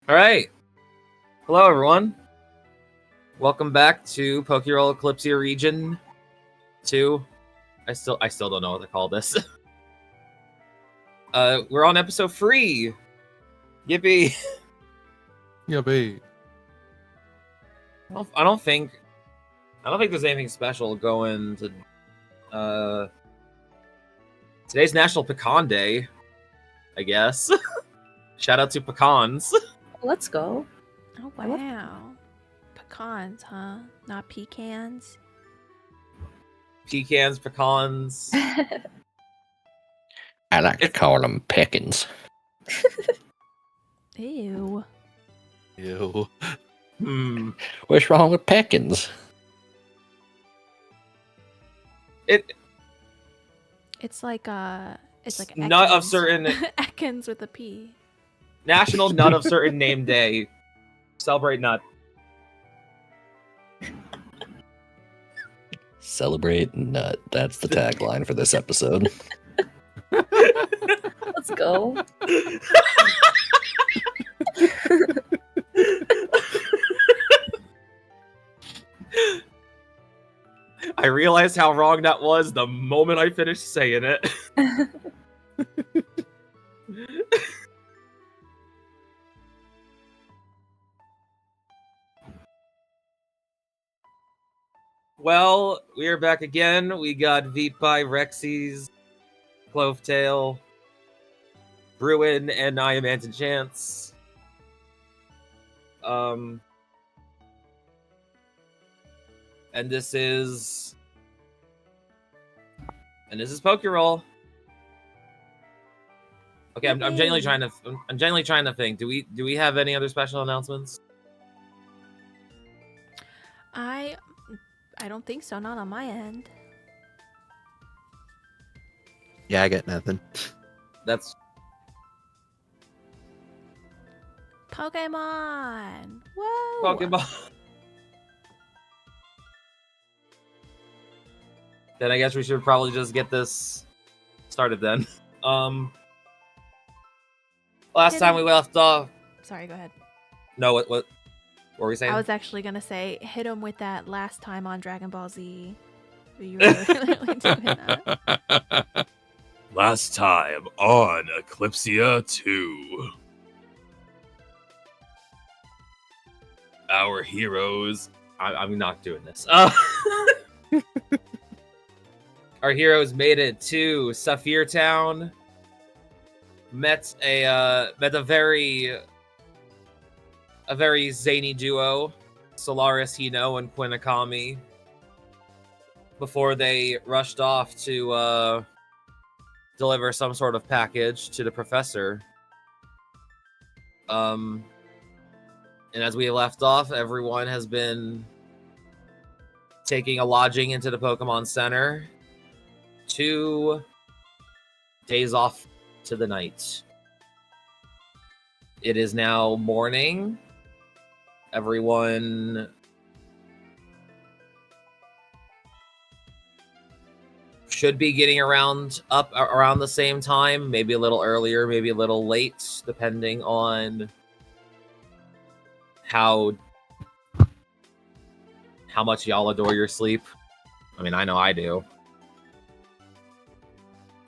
All right. Hello, everyone. Welcome back to Pokerole Eclipsea Region II. I still don't know what to call this. We're on episode 3. Yippee! Yippee! I don't think there's anything special going to. Today's National Pecan Day, I guess. Shout out to pecans. Let's go. Oh, wow. Pecans, huh? Not pecans? Pecans, pecans. I like to call them peckins. Ew. Ew. What's wrong with peckins? It's like nut Ekans. of certain Ekans with a P. National Nut of Certain Name Day. Celebrate nut. Celebrate nut. That's the tagline for this episode. Let's go. I realized how wrong that was the moment I finished saying it. Well, we are back again. We got Veepie, Rexy's, Clovetail, Bruin, and I am AntEnchants. And this is Pokerole. Okay, I'm genuinely trying to think. Do we have any other special announcements? I don't think so, not on my end. Yeah, I got nothing. That's Pokemon! Whoa! Pokemon. Then I guess we should probably just get this started then. Last time we left off. Sorry, go ahead. No, what were we saying? I was actually gonna say, hit him with that last time on Dragon Ball Z. You were really doing that. Last time on Eclipsea 2. Our heroes. I'm not doing this. Our heroes made it to Saphir Town. Met a very zany duo, Solaris Hino and Quinn Akami, before they rushed off to deliver some sort of package to the professor. And as we left off, everyone has been taking a lodging into the Pokemon Center. 2 days off to the night. It is now morning. Everyone should be getting up around the same time, maybe a little earlier, maybe a little late, depending on how much y'all adore your sleep. I mean, I know I do.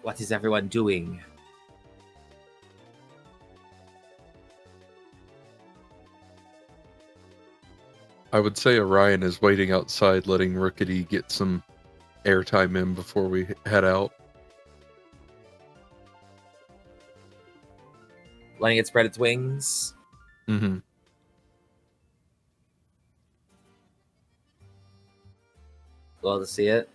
What is everyone doing? I would say Orion is waiting outside, letting Rookity get some airtime in before we head out. Letting it spread its wings. Mm-hmm. Love to see it.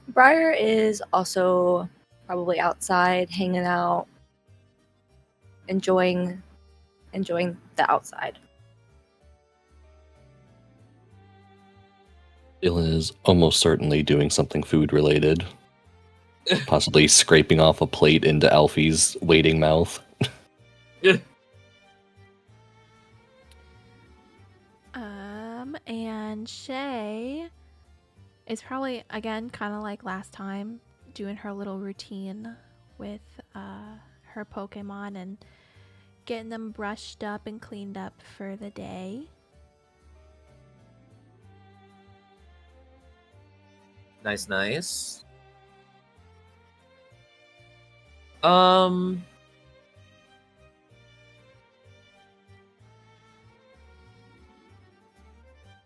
Briar is also probably outside, hanging out, enjoying the outside. Dillon is almost certainly doing something food related. Possibly scraping off a plate into Alfie's waiting mouth. And Shae is probably, again, kind of like last time, doing her little routine with her Pokemon and getting them brushed up and cleaned up for the day. Nice, nice.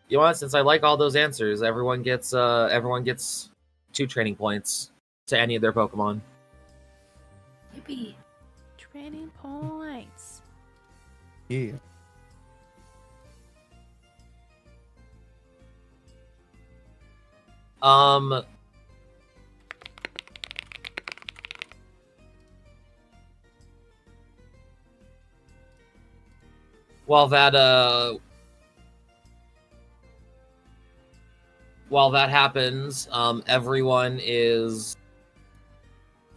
You want, since I like all those answers, everyone gets 2 training points to any of their Pokemon. Yippee. Training points. Yeah. While that happens, everyone is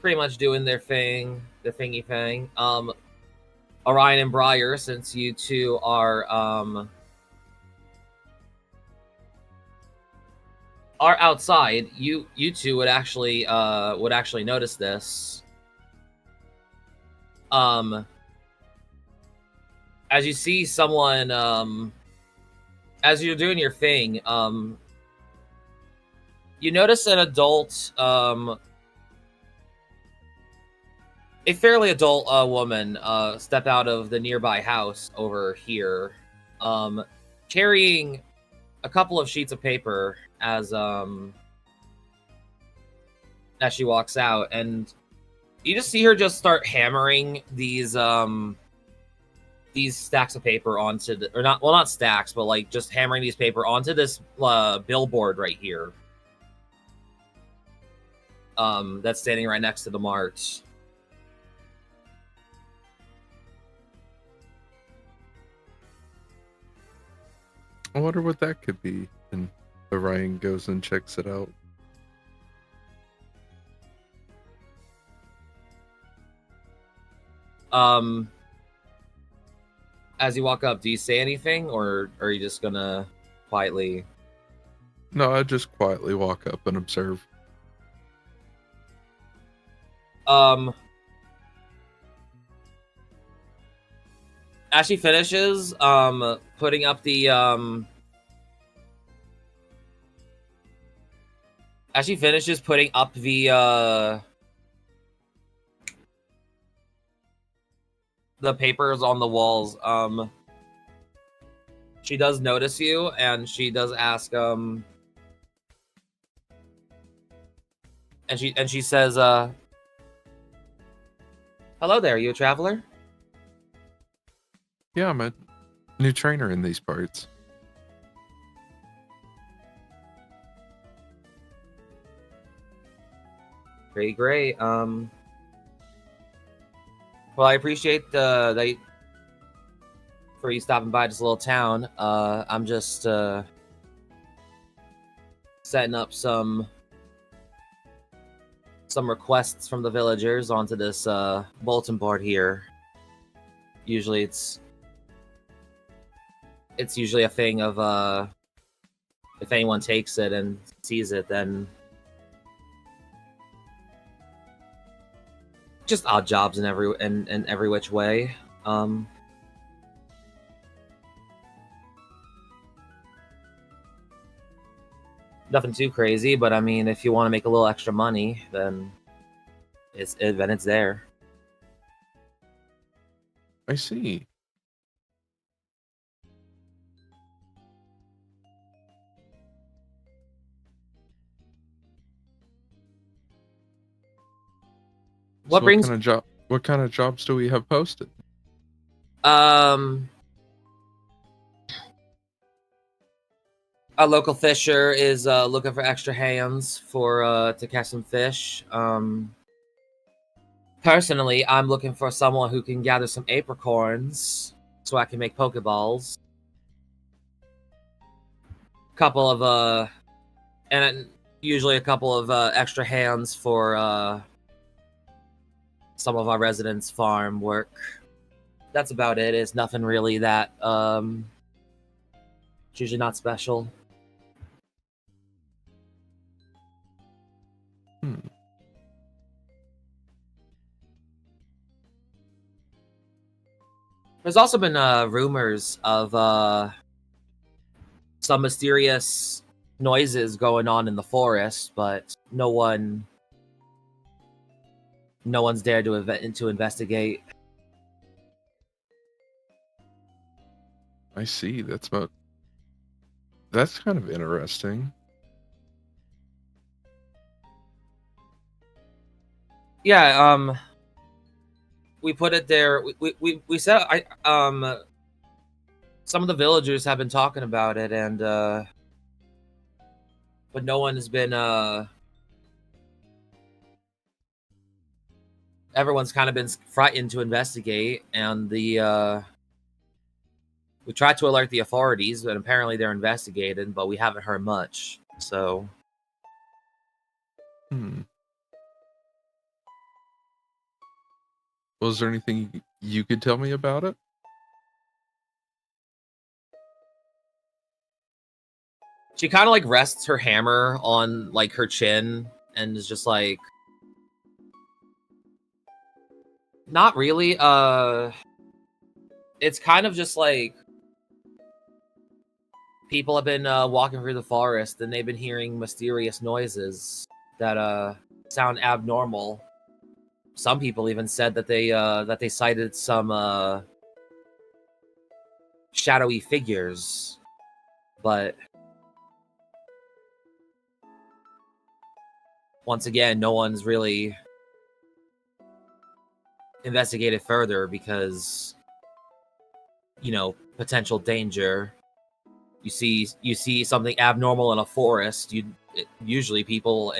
pretty much doing their thing, the thingy thing. Orion and Briar, since you two are outside, you two would actually notice this. As you see someone, as you're doing your thing, you notice an adult, a fairly adult woman step out of the nearby house over here, carrying a couple of sheets of paper as she walks out, and you just see her just start hammering these stacks of paper onto the, or not stacks, but like just hammering these paper onto this billboard right here. That's standing right next to the mart. I wonder what that could be. And Orion goes and checks it out. As you walk up, do you say anything, or are you just gonna quietly? No, I just quietly walk up and observe. As she finishes, putting up the as she finishes putting up the papers on the walls, she does notice you, and she does ask, and she says, hello there, are you a traveler? Yeah, I'm a new trainer in these parts. Pretty great. Well, I appreciate that for you stopping by this little town. I'm just setting up some requests from the villagers onto this bulletin board here. Usually it's usually a thing of if anyone takes it and sees it, then just odd jobs in every which way. Nothing too crazy, but I mean, if you want to make a little extra money, then it's there. I see. What brings what kind of jobs do we have posted? a local fisher is looking for extra hands for to catch some fish. Personally, I'm looking for someone who can gather some apricorns so I can make Pokeballs. Couple of and usually a couple of extra hands for some of our residents' farm work. That's about it. It's nothing really that it's usually not special. There's also been rumors of some mysterious noises going on in the forest, but no one's dared to investigate. I see. That's kind of interesting. Yeah, we put it there. We said some of the villagers have been talking about it, and but no one has been everyone's kind of been frightened to investigate, and we tried to alert the authorities, but apparently they're investigating, but we haven't heard much. So Was there anything you could tell me about it? she kind of like rests her hammer on like her chin and is just like, not really. It's kind of just like people have been walking through the forest and they've been hearing mysterious noises that sound abnormal. Some people even said that they sighted some shadowy figures, but once again, no one's really investigated further because, you know, potential danger. You see something abnormal in a forest, usually people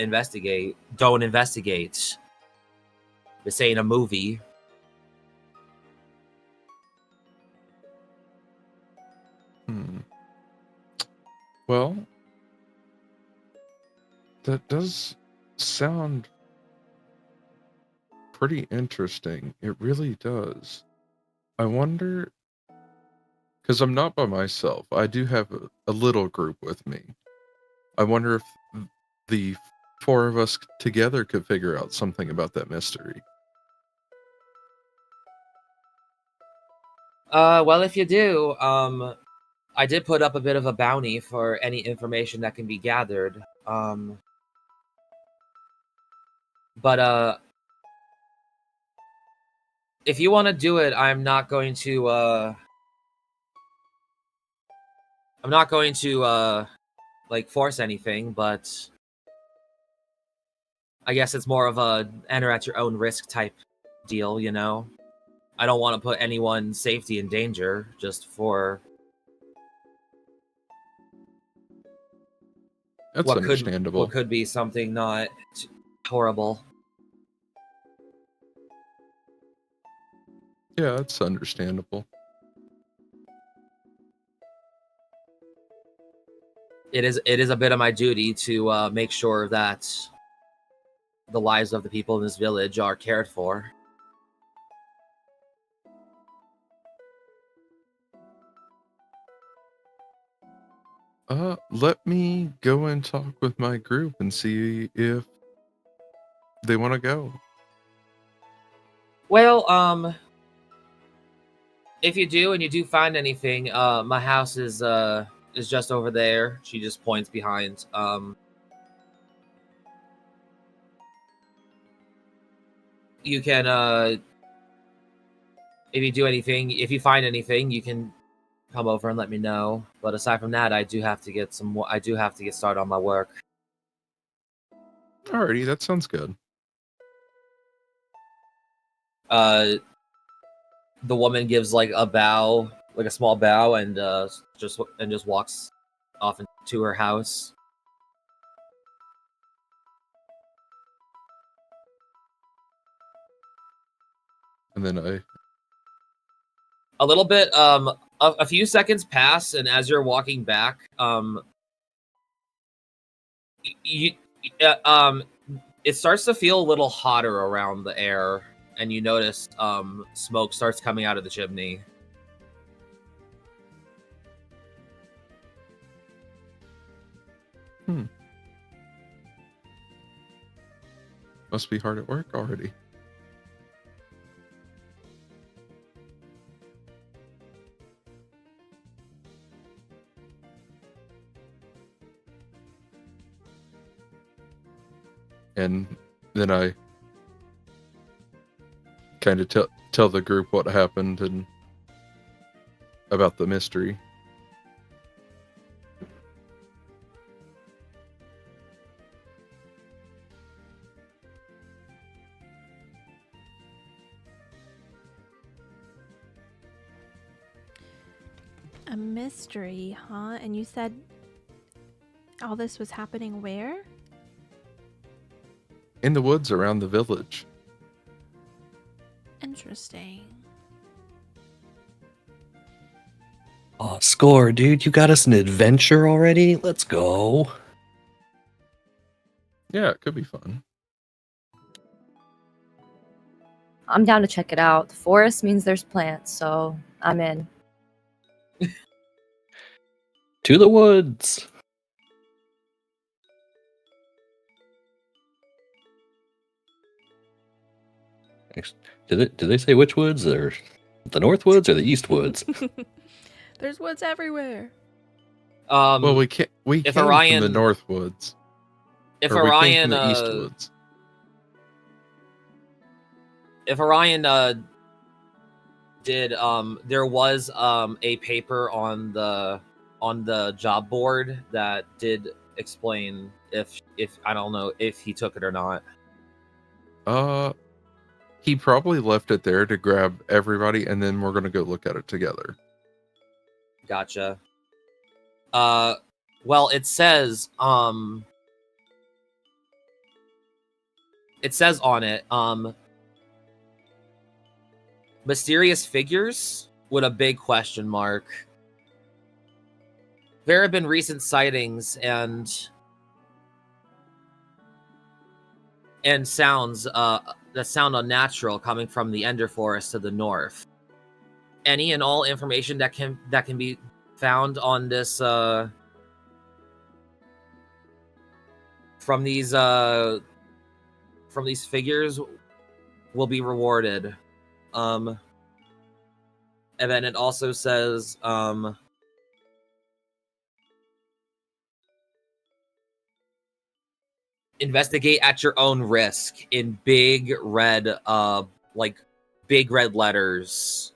don't investigate. This ain't a movie. Well, that does sound pretty interesting. It really does. I wonder, because I'm not by myself. I do have a little group with me. I wonder if the four of us together could figure out something about that mystery. Well, if you do, I did put up a bit of a bounty for any information that can be gathered. But if you want to do it, I'm not going to like force anything, but I guess it's more of a enter at your own risk type deal, you know? I don't want to put anyone's safety in danger just for That's understandable. what could be something not horrible. Yeah, that's understandable. It is a bit of my duty to make sure that the lives of the people in this village are cared for. Let me go and talk with my group and see if they want to go. Well, if you do and you do find anything, my house is just over there. She just points behind. You can if you find anything, you can come over and let me know. But aside from that, I do have to get started on my work. Alrighty, that sounds good. The woman gives like a bow, like a small bow, and just walks off into her house. And then A little bit, a few seconds pass, and as you're walking back, it starts to feel a little hotter around the air, and you notice smoke starts coming out of the chimney. Must be hard at work already. And then I kind of tell the group what happened and about the mystery. A mystery, huh? And you said all this was happening where? In the woods around the village. Interesting. Oh, score, dude. You got us an adventure already? Let's go. Yeah, it could be fun. I'm down to check it out. The forest means there's plants, so I'm in. To the woods. Did they say which woods? Or the north woods or the east woods? There's woods everywhere. Well, we came from the Orion- north woods. if Or we came Orion, from the east woods. if Orion did, there was a paper on the job board that did explain if I don't know if he took it or not. He probably left it there to grab everybody, and then we're gonna go look at it together. Gotcha. Well, it says on it, mysterious figures with a big question mark. There have been recent sightings and sounds that sound unnatural coming from the Ender Forest to the north. Any and all information that can be found on this from these figures will be rewarded. And then it also says investigate at your own risk in big red letters.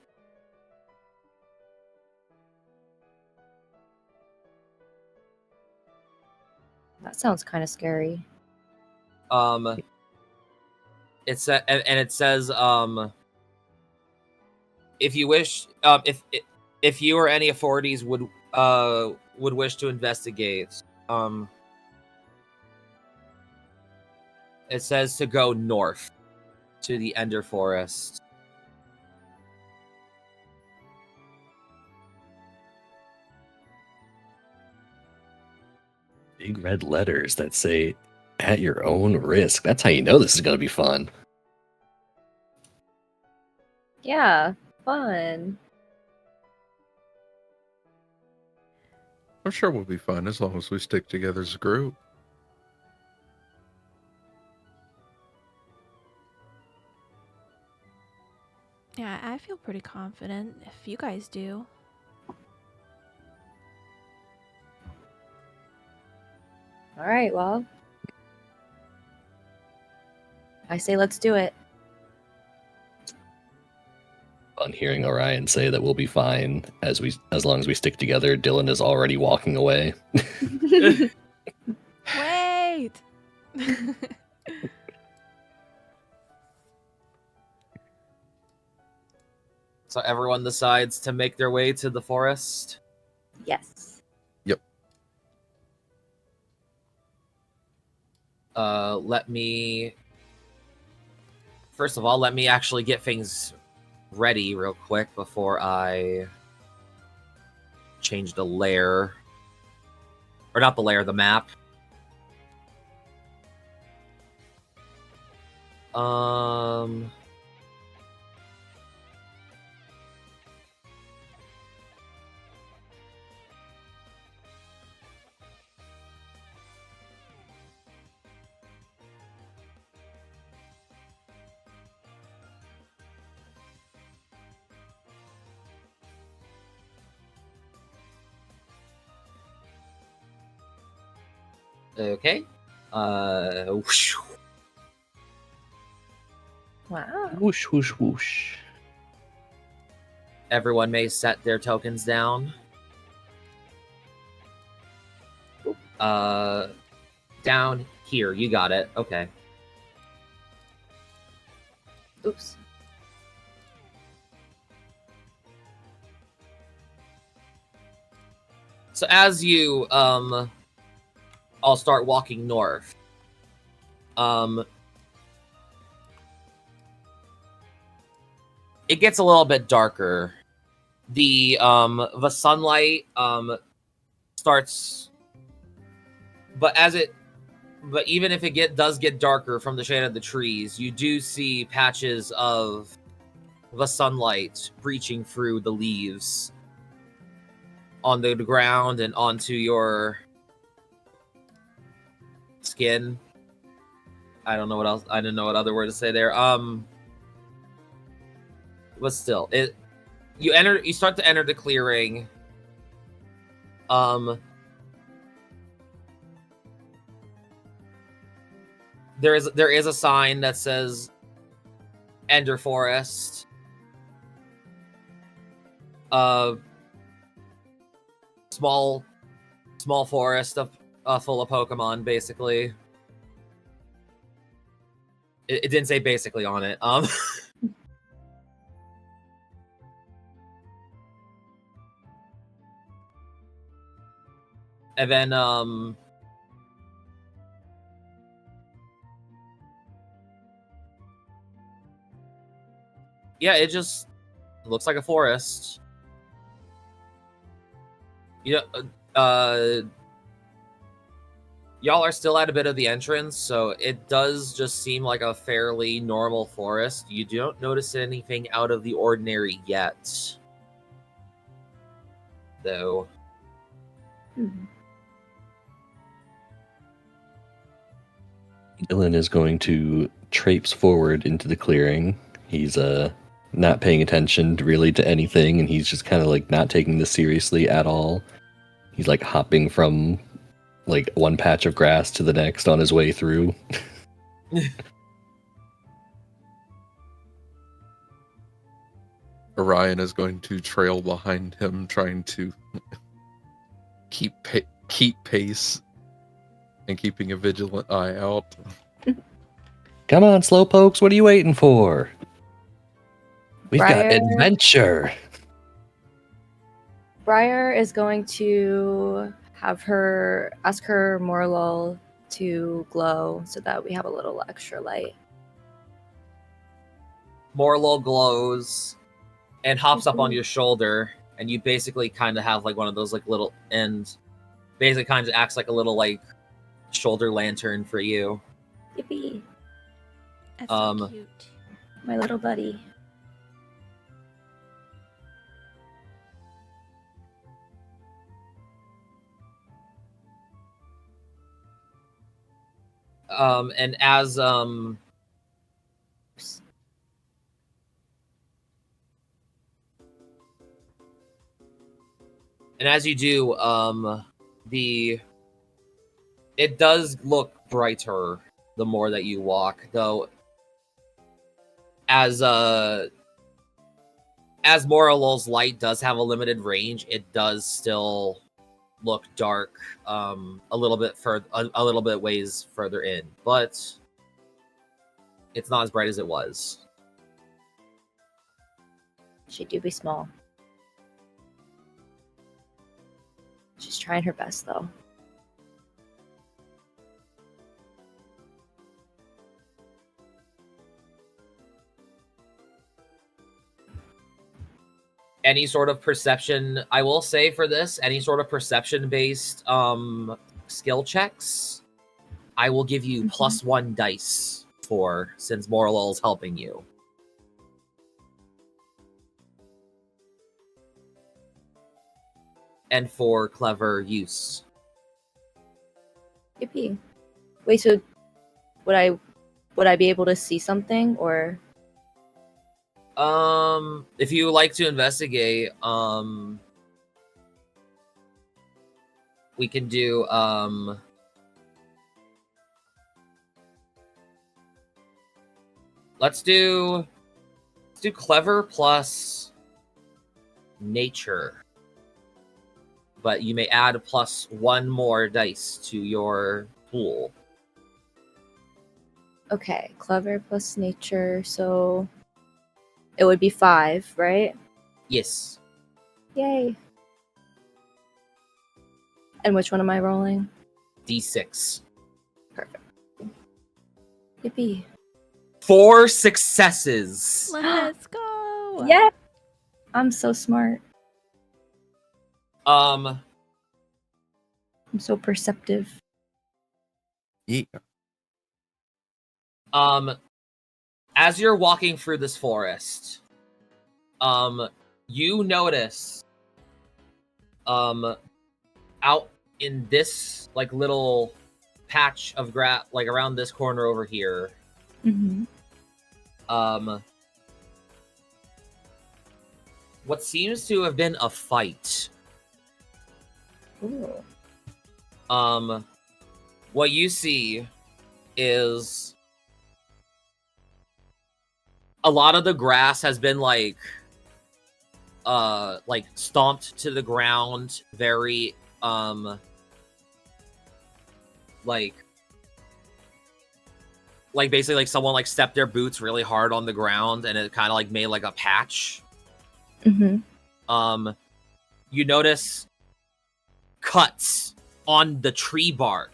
That sounds kind of scary. It says if you wish, if you or any authorities would wish to investigate, it says to go north to the Ender Forest. Big red letters that say at your own risk. That's how you know this is going to be fun. Yeah, fun. I'm sure we'll be fun as long as we stick together as a group. Yeah, I feel pretty confident if you guys do. All right, well, I say let's do it. On hearing Orion say that we'll be fine as long as we stick together, Dillon is already walking away. Wait! So everyone decides to make their way to the forest. Yes. Yep. First of all, let me actually get things ready real quick before I change the layer. Or not the layer, the map. Okay. Wow. Whoosh, whoosh, whoosh. Everyone may set their tokens down. Down here. You got it. Okay. Oops. So as you all start walking north, it gets a little bit darker. The sunlight starts, but even if it does get darker from the shade of the trees, you do see patches of the sunlight breaching through the leaves on the ground and onto your skin. I don't know what else. I didn't know what other word to say there. But still, you start to enter the clearing. There is a sign that says Ender Forest. Small forest of full of Pokemon, basically. It didn't say basically on it. And then yeah, it just looks like a forest. You know, y'all are still at a bit of the entrance, so it does just seem like a fairly normal forest. You don't notice anything out of the ordinary yet, though. Dillon is going to traipse forward into the clearing. He's not paying attention really to anything, and he's just kind of like not taking this seriously at all. He's like hopping from like one patch of grass to the next on his way through. Orion is going to trail behind him, trying to keep pace and keeping a vigilant eye out. Come on, slowpokes, what are you waiting for? We've got Briar- adventure. Briar is going to have her ask her Morlul to glow so that we have a little extra light. Morlul glows and hops up on your shoulder, and you basically kind of have like one of those like little ends. Basically, kind of acts like a little like shoulder lantern for you. Yippee! That's so cute. My little buddy. And as you do, it does look brighter the more that you walk, though. As Moralul's light does have a limited range, it does still look dark a little bit ways further in, but it's not as bright as it was. She do be small. She's trying her best though. Any sort of perception, I will say for this, any sort of perception based skill checks, I will give you +1 dice for, since Morlul is helping you. And for clever use. Yippee. Wait, so would I be able to see something or? If you like to investigate, we can do, Let's do clever plus nature. But you may add plus 1 more dice to your pool. Okay, clever plus nature, so it would be 5, right? Yes. Yay. And which one am I rolling? D6. Perfect. Yippee. 4 successes. Let's go. Yeah. I'm so smart. Um, I'm so perceptive. Yeah. as you're walking through this forest, you notice, out in this like little patch of grass, like around this corner over here, Mm-hmm. what seems to have been a fight. Ooh. What you see is a lot of the grass has been like stomped to the ground, very like basically like someone like stepped their boots really hard on the ground and it kind of like made like a patch. Mm-hmm. You notice cuts on the tree bark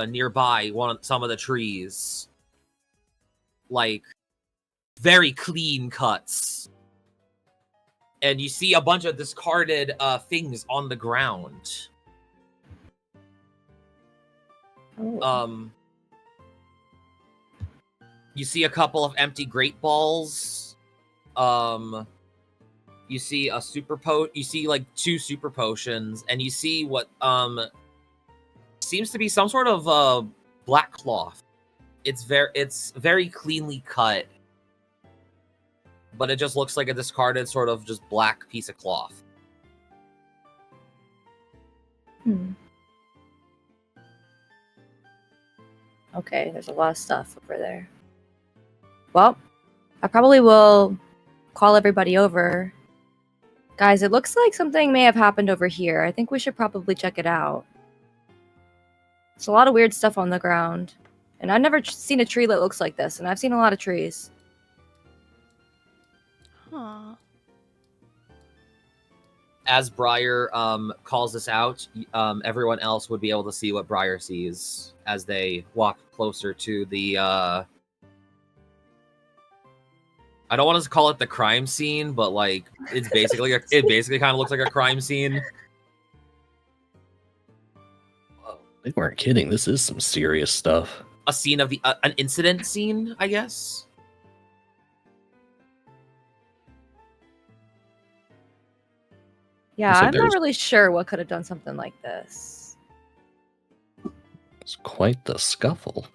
nearby some of the trees, like very clean cuts, and you see a bunch of discarded things on the ground. Oh. You see a couple of empty great balls. You see a you see like 2 super potions, and you see what seems to be some sort of black cloth. It's very cleanly cut, but it just looks like a discarded sort of just black piece of cloth. Okay, there's a lot of stuff over there. Well, I probably will call everybody over. Guys, it looks like something may have happened over here. I think we should probably check it out. There's a lot of weird stuff on the ground. And I've never seen a tree that looks like this, and I've seen a lot of trees. Huh. As Briar calls this out, everyone else would be able to see what Briar sees as they walk closer to the I don't want to call it the crime scene, but like it's basically it basically kind of looks like a crime scene. They weren't kidding. This is some serious stuff. A scene of an incident scene, I guess. Yeah, So I'm not there's- really sure what could have done something like this. It's quite the scuffle.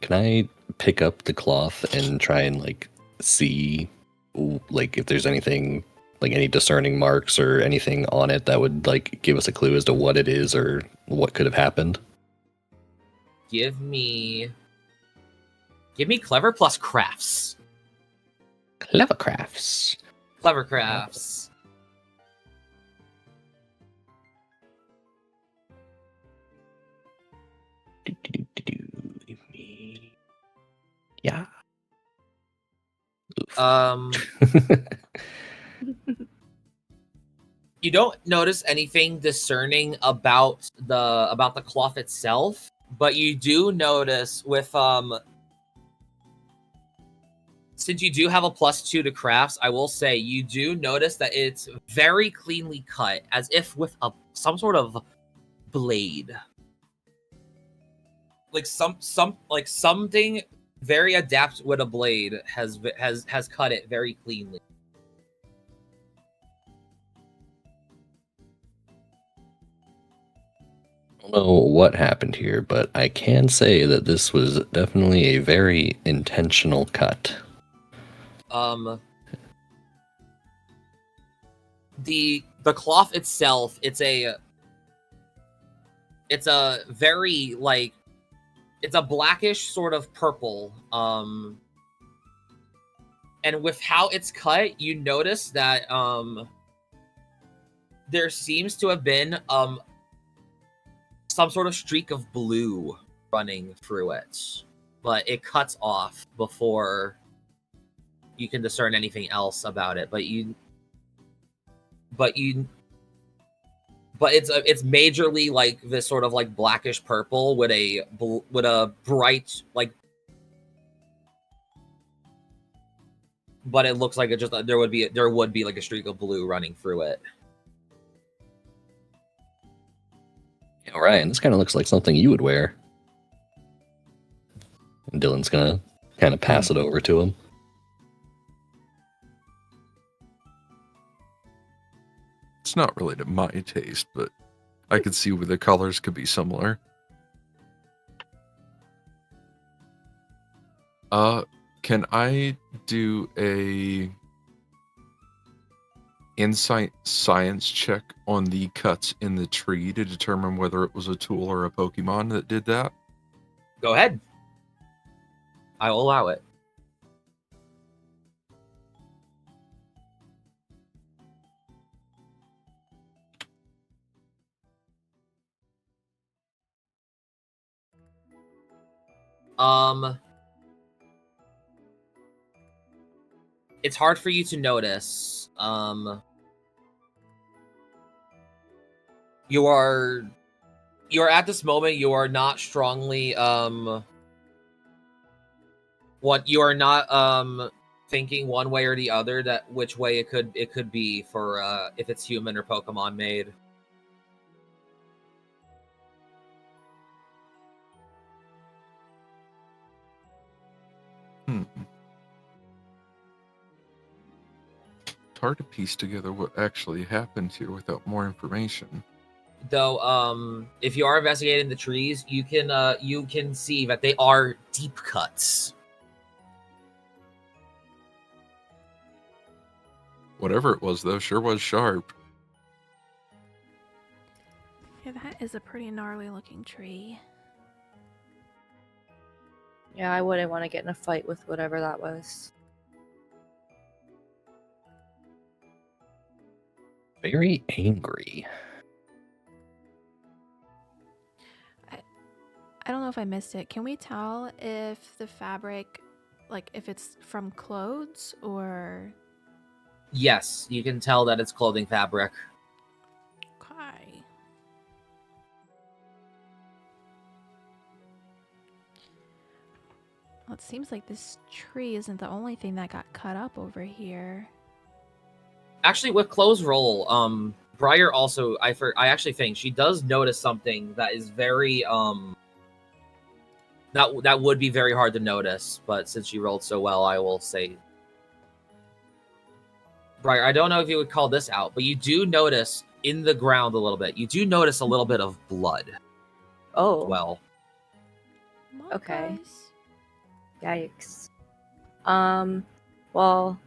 Can I pick up the cloth and try and like see like if there's anything, like any discerning marks or anything on it that would like give us a clue as to what it is or what could have happened? Give me clever plus crafts. Clever crafts. Clever crafts. Yeah. You don't notice anything discerning about the cloth itself, but you do notice with since you do have a +2 to crafts, I will say you do notice that it's very cleanly cut, as if with some sort of blade. Like something very adept with a blade has cut it very cleanly. I don't know what happened here, but I can say that this was definitely a very intentional cut. The cloth itself, it's a It's a very like it's a blackish sort of purple. And with how it's cut, you notice that there seems to have been some sort of streak of blue running through it, but it cuts off before you can discern anything else about it. But it's majorly like this sort of like blackish purple with a bright like. But it looks like it just there would be like a streak of blue running through it. Orion, this kind of looks like something you would wear. And Dillon's gonna kind of pass it over to him. It's not really to my taste, but I could see where the colors could be similar. Can I do a insight science check on the cuts in the tree to determine whether it was a tool or a Pokemon that did that? Go ahead. I will allow it. It's hard for you to notice. You are at this moment, you are not strongly you are not thinking one way or the other that which way it could be for if it's human or Pokemon made. It's hard to piece together what actually happened here without more information. Though, if you are investigating the trees, you can see that they are deep cuts. Whatever it was, though, sure was sharp. Yeah, that is a pretty gnarly looking tree. Yeah, I wouldn't want to get in a fight with whatever that was. Very angry. I don't know if I missed it. Can we tell if the fabric, like if it's from clothes or? Yes, you can tell that it's clothing fabric. Okay. Well, it seems like this tree isn't the only thing that got cut up over here. Actually, with clothes roll, Briar also I actually think she does notice something that is very that would be very hard to notice, but since she rolled so well, I will say Briar, I don't know if you would call this out, but you do notice in the ground a little bit. You do notice a little bit of blood. Oh. Well. Okay. Guys. Yikes. Well,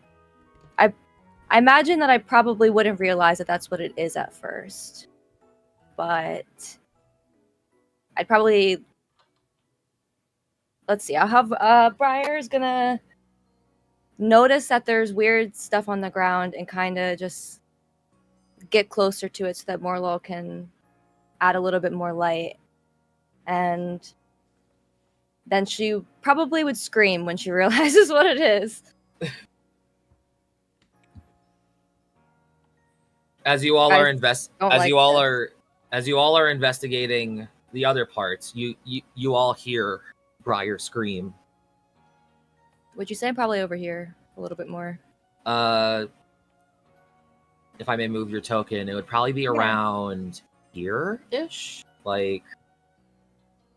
I imagine that I probably wouldn't realize that that's what it is at first. But I'd probably... Let's see. I'll have... Briar's gonna notice that there's weird stuff on the ground and kind of just get closer to it so that Morlo can add a little bit more light. And then she probably would scream when she realizes what it is. As you all Guys are as you all are investigating the other parts, you all hear Briar scream. Would you say probably over here a little bit more? If I may move your token, it would probably be around here-ish, like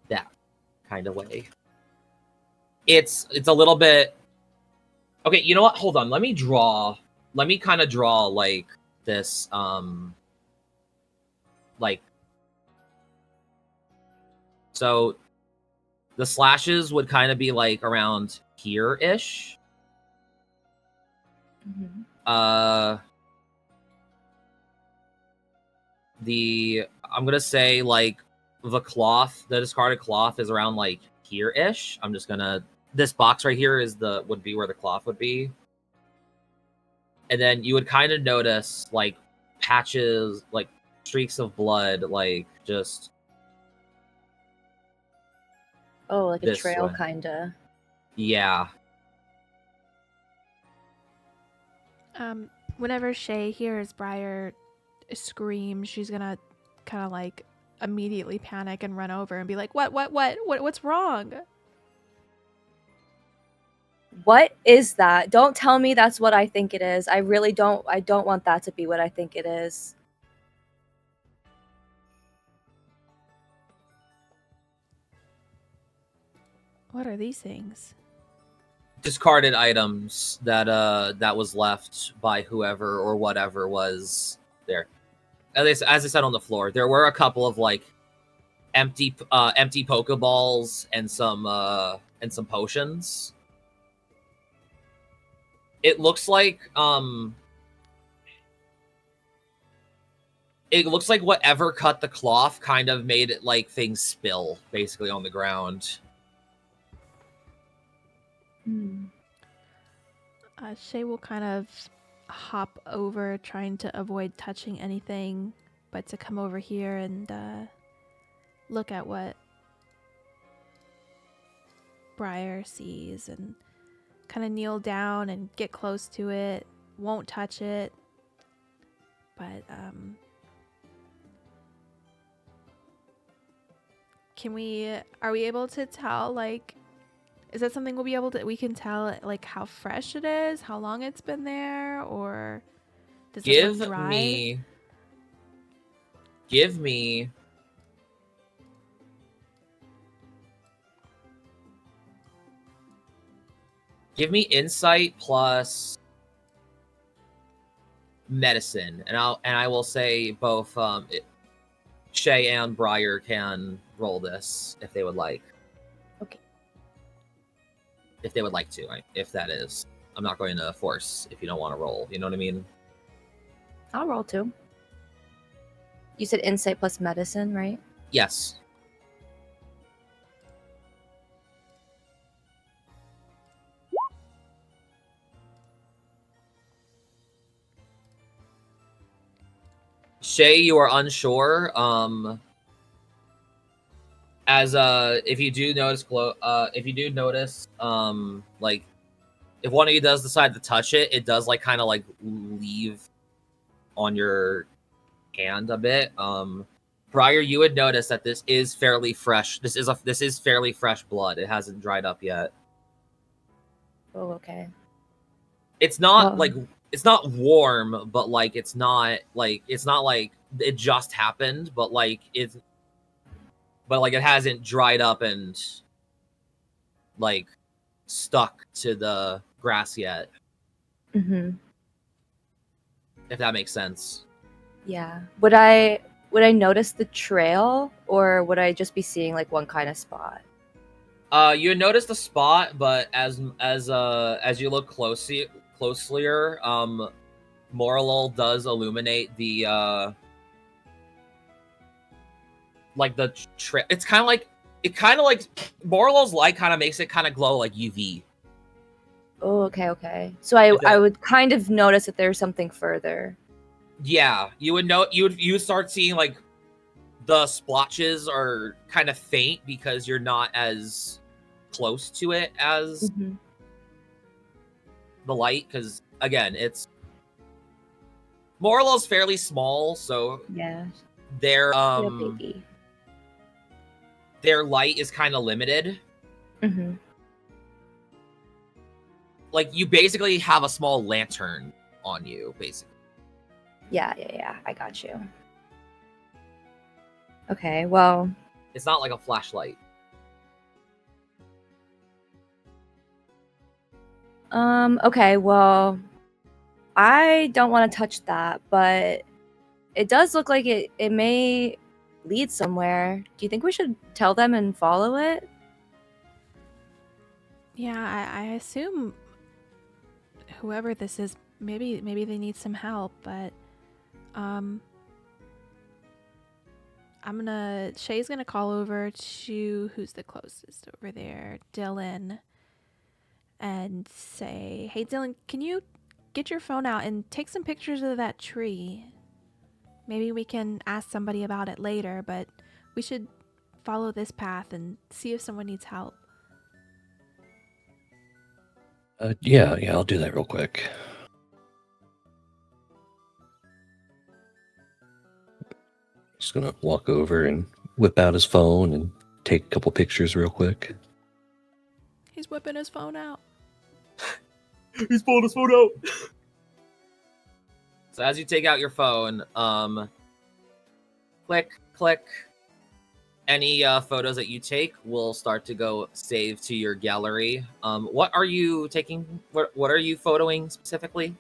that kind of way. It's a little bit. Okay, you know what? Hold on. Let me kind of draw like this like so the slashes would kind of be like around here-ish. Mm-hmm. I'm gonna say like the cloth, the discarded cloth, is around like here-ish. I'm just gonna. This box right here would be where the cloth would be, and then you would kind of notice like patches, like streaks of blood, like just. Oh, like a This trail, way. kinda. Yeah. Whenever Shae hears Briar scream, she's gonna kind of like immediately panic and run over and be like, what's wrong? What is that? Don't tell me that's what I think it is. I really don't. I don't want that to be what I think it is. What are these things? Discarded items that was left by whoever or whatever was there. As I said on the floor, there were a couple of like empty Pokeballs and some potions. It looks like whatever cut the cloth kind of made it like things spill basically on the ground. Shae will kind of hop over, trying to avoid touching anything, but to come over here and look at what Briar sees and kind of kneel down and get close to it. Won't touch it, but are we able to tell, like, is that something we can tell, like, how fresh it is, how long it's been there, or does it look dry? Give me insight plus medicine, and I will say both Shae and Briar can roll this if they would like. Okay. If they would like to, if that is. I'm not going to force if you don't want to roll. You know what I mean? I'll roll too. You said insight plus medicine, right? Yes. Shae, you are unsure. As if you do notice, like if one of you does decide to touch it, it does like kind of like leave on your hand a bit. Briar, you would notice that this is fairly fresh. This is fairly fresh blood. It hasn't dried up yet. Oh, okay. It's not like it's not warm, but like it's not like it just happened, but like it hasn't dried up and like stuck to the grass yet. Mm-hmm. If that makes sense. Yeah. Would I notice the trail, or would I just be seeing like one kind of spot? You notice the spot, but as you look closelier, Morlul does illuminate the like the trail. It's kind of like Morlul's light kind of makes it kind of glow like UV. Oh, okay. So I would kind of notice that there's something further. Yeah, you would start seeing like the splotches are kind of faint because you're not as close to it as the light, because again, it's Morlul's fairly small, so yeah, their baby. Their light is kind of limited. Mm-hmm. Like you basically have a small lantern on you, basically. Yeah, I got you. Okay, well, it's not like a flashlight. Okay, well, I don't want to touch that, but it does look like it may lead somewhere. Do you think we should tell them and follow it? Yeah, I assume whoever this is, maybe they need some help, but Shae's gonna call over to who's the closest over there, Dillon, and say, "Hey, Dillon, can you get your phone out and take some pictures of that tree? Maybe we can ask somebody about it later, but we should follow this path and see if someone needs help." Yeah, I'll do that real quick. Just gonna walk over and whip out his phone and take a couple pictures real quick. He's whipping his phone out. He's pulling his phone out. So as you take out your phone, click. Any photos that you take will start to go save to your gallery. What are you taking? What are you photoing specifically?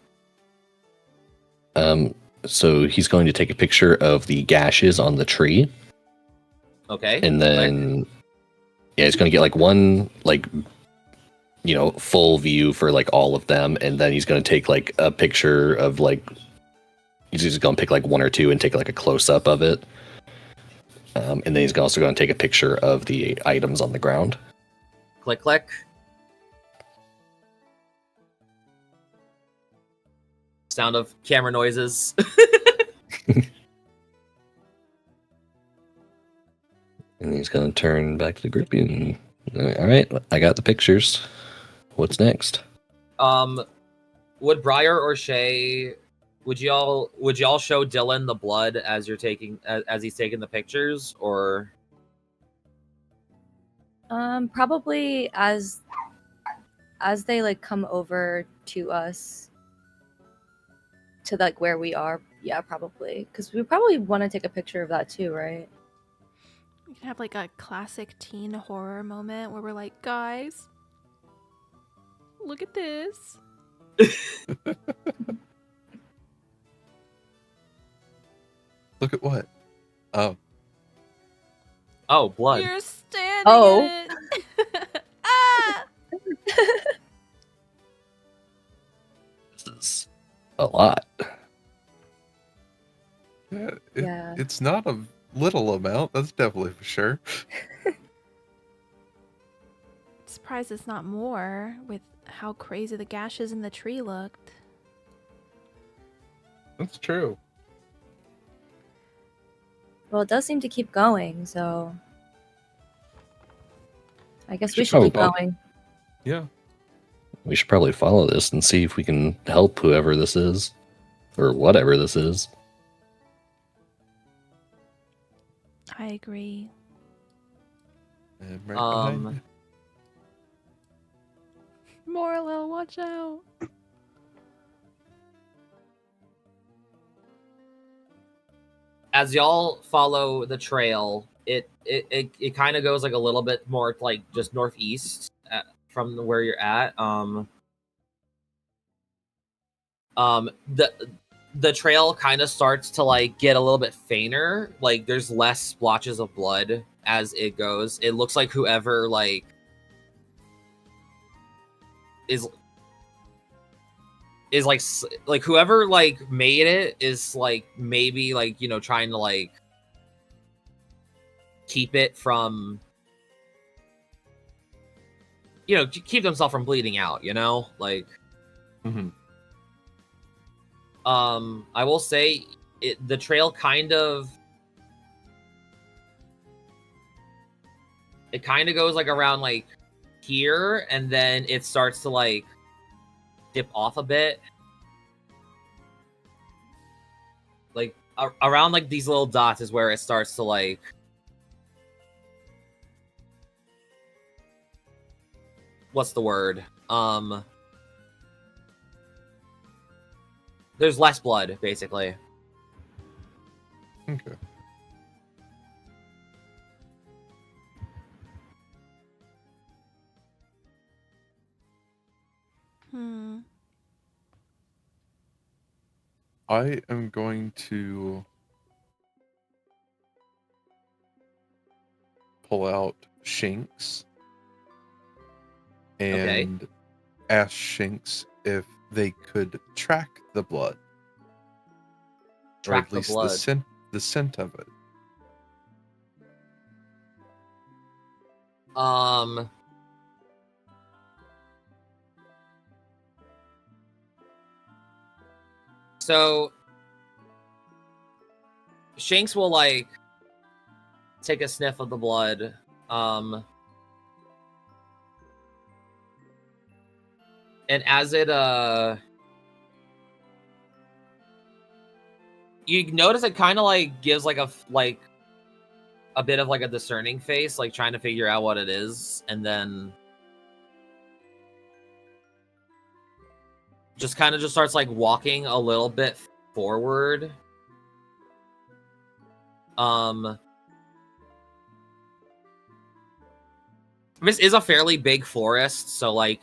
So he's going to take a picture of the gashes on the tree. Okay. And then he's going to get like one full view for like all of them, and then he's going to take like a picture of like he's just going to pick like one or two and take like a close up of it. And then he's also going to take a picture of the items on the ground. Click. Sound of camera noises. And he's going to turn back to the group and, all right, I got the pictures. What's next? Would Briar or Shae, would y'all show Dillon the blood as he's taking the pictures, or? Probably as they like come over to us to like where we are. Yeah, probably, because we probably want to take a picture of that too, right? We can have like a classic teen horror moment where we're like, "Guys, look at this." Look at what? Oh. Oh, blood. You're standing Oh. in it. Ah! This is a lot. Yeah, Yeah. It's not a little amount, that's definitely for sure. Surprised it's not more with how crazy the gashes in the tree looked. That's true. Well, it does seem to keep going, so I guess we Should should keep probably- going. Yeah. We should probably follow this and see if we can help whoever this is. Or whatever this is. I agree. And right behind you. Morlo, watch out. As y'all follow the trail, it kind of goes like a little bit more like just northeast from where you're at. The trail kind of starts to like get a little bit fainter. Like there's less splotches of blood as it goes. It looks like whoever like is like whoever like made it is like maybe like, you know, trying to like keep it from, you know, keep themselves from bleeding out, you know, like Mm-hmm. I will say the trail kind of goes like around like here, and then it starts to like dip off a bit, like around like these little dots is where it starts to like what's the word, there's less blood basically. Okay. I am going to pull out Shinx and ask Shinx if they could track the blood. Track or at the least blood. the scent of it. Um. So Shanks will like take a sniff of the blood. And as it you notice it kind of like gives like a bit of like a discerning face, like trying to figure out what it is, and then just kind of just starts like walking a little bit forward. This is a fairly big forest, so like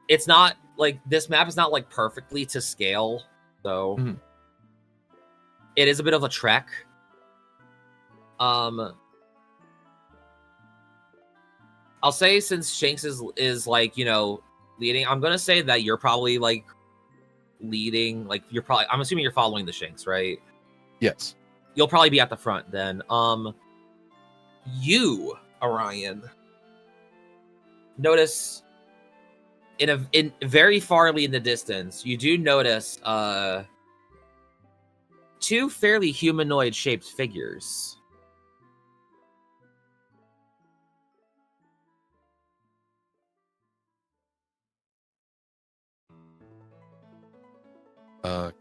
it's not like this map is not like perfectly to scale, so it is a bit of a trek. I'll say since Shanks is like, you know, leading, I'm gonna say that you're probably like leading, like you're probably, I'm assuming you're following the Shanks, right? Yes. You'll probably be at the front then. You, Orion, notice in very farly in the distance, you do notice two fairly humanoid shaped figures.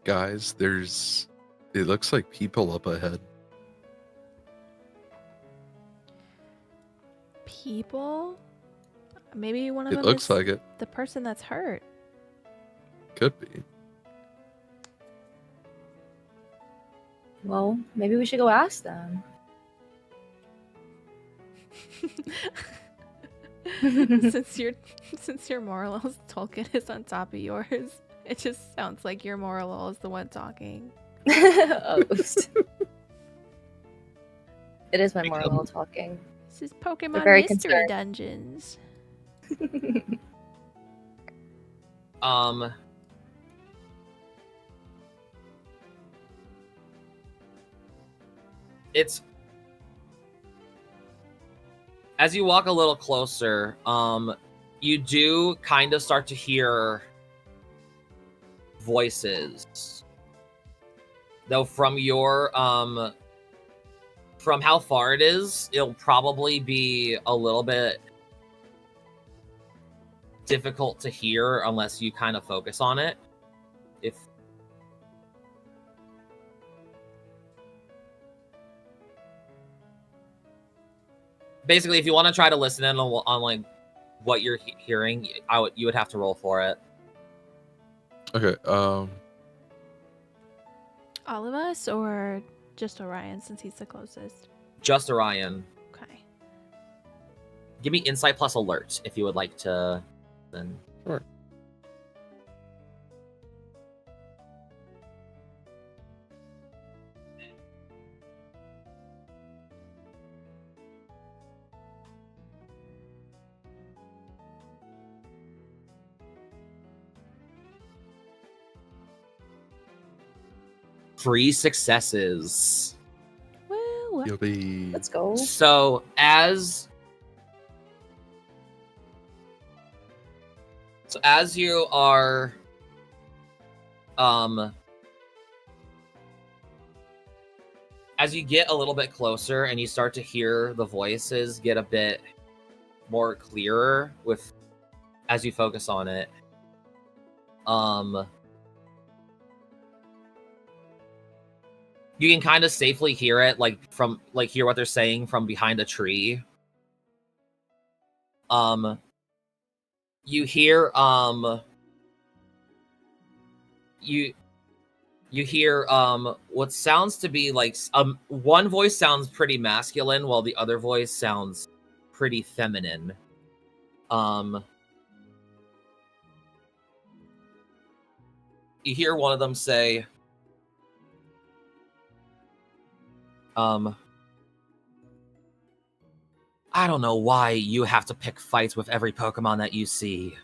Guys, it looks like people up ahead. People? Maybe one of It them looks is like it. the person that's hurt. Could be. Well, maybe we should go ask them. since your Moral's token is on top of yours, it just sounds like your Moral is the one talking. Oops. It is my moral talking. This is Pokemon very Mystery concerned. Dungeons. It's as you walk a little closer, you do kind of start to hear voices. Though from your from how far it is, it'll probably be a little bit difficult to hear unless you kind of focus on it. If basically, if you want to try to listen in on like what you're hearing, you would have to roll for it. Okay. All of us, or just Orion since he's the closest? Just Orion. Okay. Give me insight plus alert if you would like to. Then Sure. three successes. Woo! You'll be. Let's go. So as you are as you get a little bit closer and you start to hear the voices get a bit more clearer with as you focus on it, you can kind of safely hear it, like from like hear what they're saying from behind a tree. You hear you hear what sounds to be like one voice sounds pretty masculine while the other voice sounds pretty feminine. You hear one of them say, I don't know why you have to pick fights with every Pokemon that you see.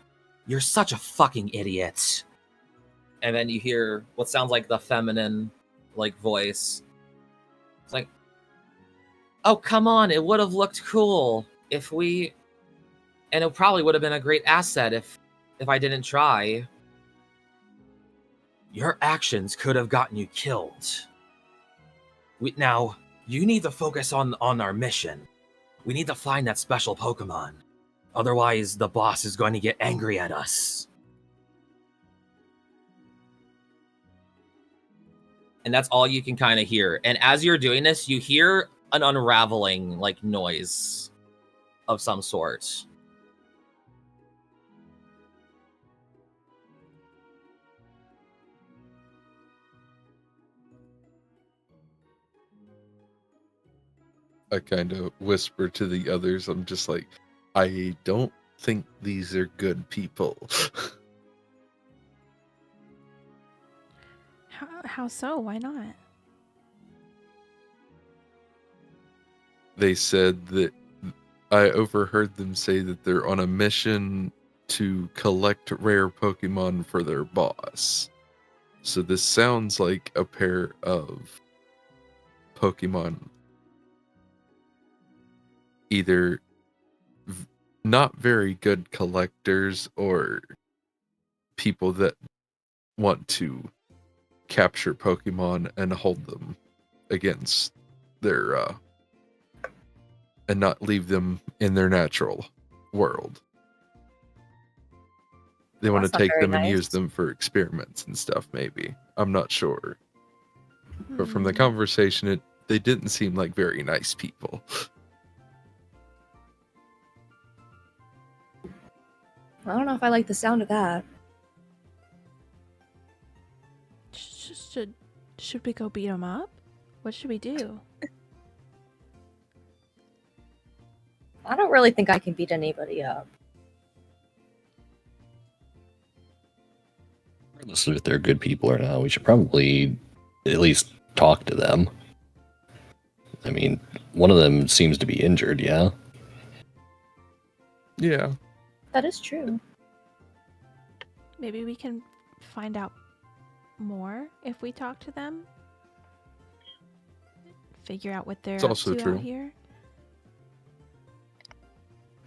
You're such a fucking idiot. And then you hear what sounds like the feminine, like, voice. It's like, oh, come on, it would have looked cool if we And it probably would have been a great asset if I didn't try. Your actions could have gotten you killed. Now, you need to focus on our mission. We need to find that special Pokemon. Otherwise, the boss is going to get angry at us. And that's all you can kind of hear. And as you're doing this, you hear an unraveling, like, noise of some sort. I kind of whisper to the others. I'm just like, I don't think these are good people. How so? Why not? They said that I overheard them say that they're on a mission to collect rare Pokemon for their boss. So this sounds like a pair of Pokemon either not very good collectors or people that want to capture Pokemon and hold them against their and not leave them in their natural world. They want to That's not take very them and use nice. them for experiments and stuff, maybe. I'm not sure. But from the Hmm. conversation, they didn't seem like very nice people. I don't know if I like the sound of that. Should we go beat him up? What should we do? I don't really think I can beat anybody up. Regardless of if they're good people or not, we should probably at least talk to them. I mean, one of them seems to be injured, yeah? Yeah. That is true. Maybe we can find out more if we talk to them. Figure out what they're It's up also to true. out here.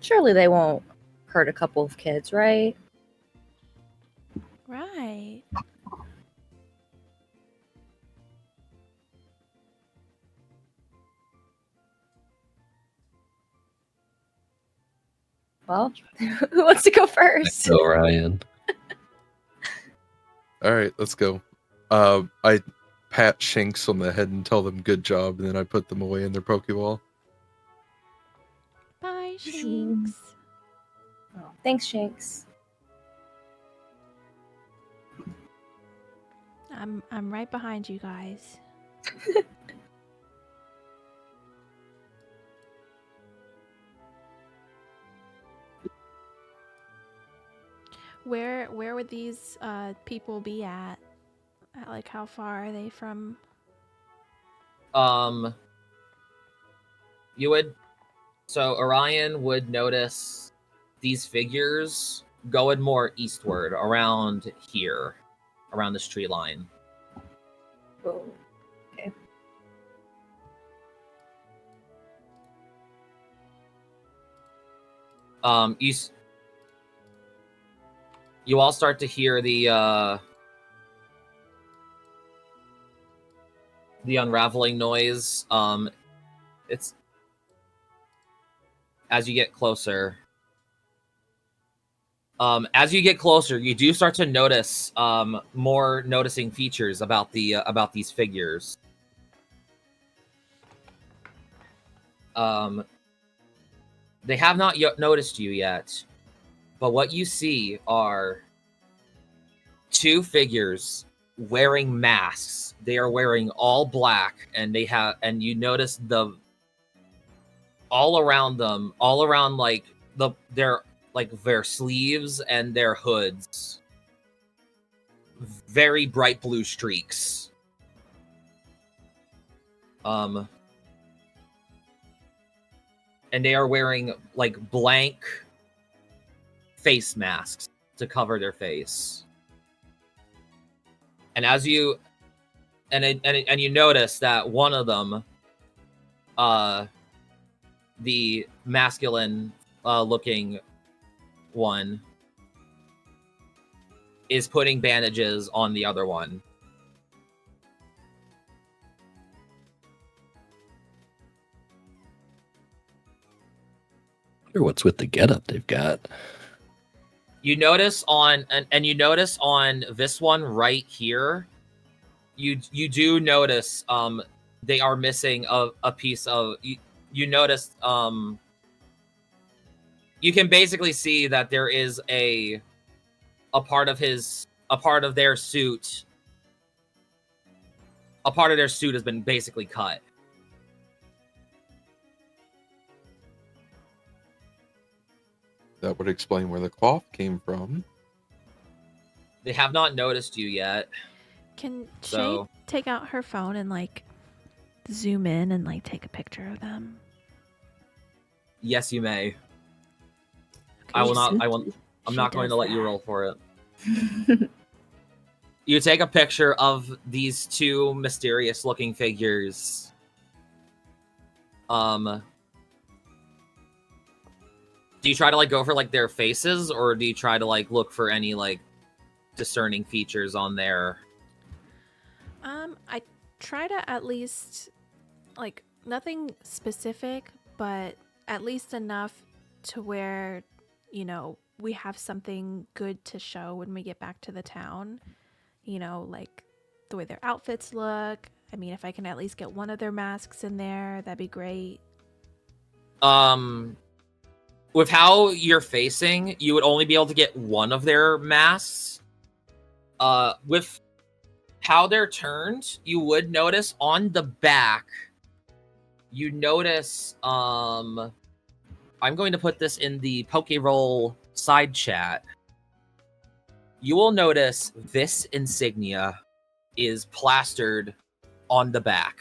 Surely they won't hurt a couple of kids, right? Right. Well, who wants to go first? So, Orion. All right, let's go. I pat Shanks on the head and tell them good job, and then I put them away in their Pokeball. Bye, Shanks. Oh, thanks, Shanks. I'm right behind you guys. Where would these people be at? Like, how far are they from? You would. So Orion would notice these figures going more eastward, around here, around this tree line. Whoa. You all start to hear the unraveling noise. It's as you get closer. As you get closer, you do start to notice more noticing features about these figures. They have not yet noticed you yet, but what you see are two figures wearing masks. They are wearing all black, and you notice all around them, all around their sleeves and their hoods, very bright blue streaks. And they are wearing like blank face masks to cover their face. And as you and you notice that one of them, the masculine looking one is putting bandages on the other one. I wonder what's with the getup they've got. You notice on and you notice on this one right here, you do notice they are missing a piece of you notice you can basically see that there is a part of their suit. A part of their suit has been basically cut. That would explain where the cloth came from. They have not noticed you yet. Can So- Shae take out her phone and like zoom in and like take a picture of them? Yes, you may. Okay, I will She's not. so I will. cute. I'm She not going to does let you that. roll for it. You take a picture of these two mysterious-looking figures. Do you try to like go for like their faces, or do you try to like look for any like discerning features on there? I try to at least like nothing specific, but at least enough to where, you know, we have something good to show when we get back to the town. You know, like the way their outfits look. I mean, if I can at least get one of their masks in there, that'd be great. With how you're facing, you would only be able to get one of their masks. With how they're turned, you would notice on the back, you notice, I'm going to put this in the Pokerole side chat. You will notice this insignia is plastered on the back.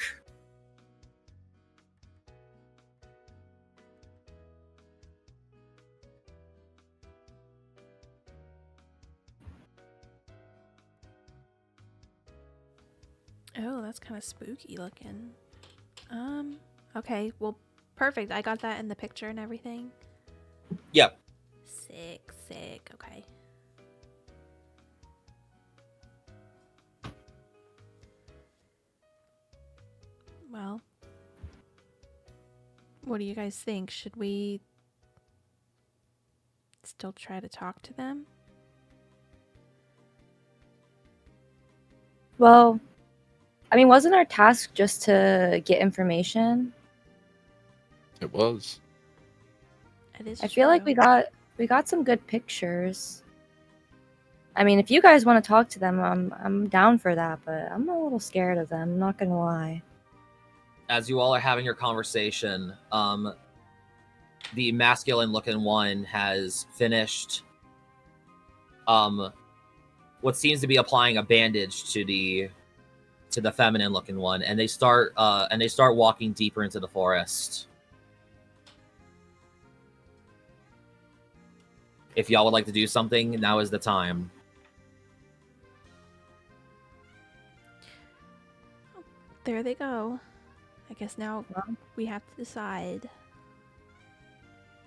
Oh, that's kind of spooky looking. Okay, well, perfect. I got that in the picture and everything. Yep. Sick. Okay. Well, what do you guys think? Should we still try to talk to them? Well, I mean, wasn't our task just to get information? It was. It is I feel like true. we got some good pictures. I mean, if you guys want to talk to them, I'm down for that, but I'm a little scared of them, I'm not gonna lie. As you all are having your conversation, the masculine-looking one has finished what seems to be applying a bandage to the feminine-looking one, and they start walking deeper into the forest. If y'all would like to do something, now is the time. There they go. I guess now Well, we have to decide.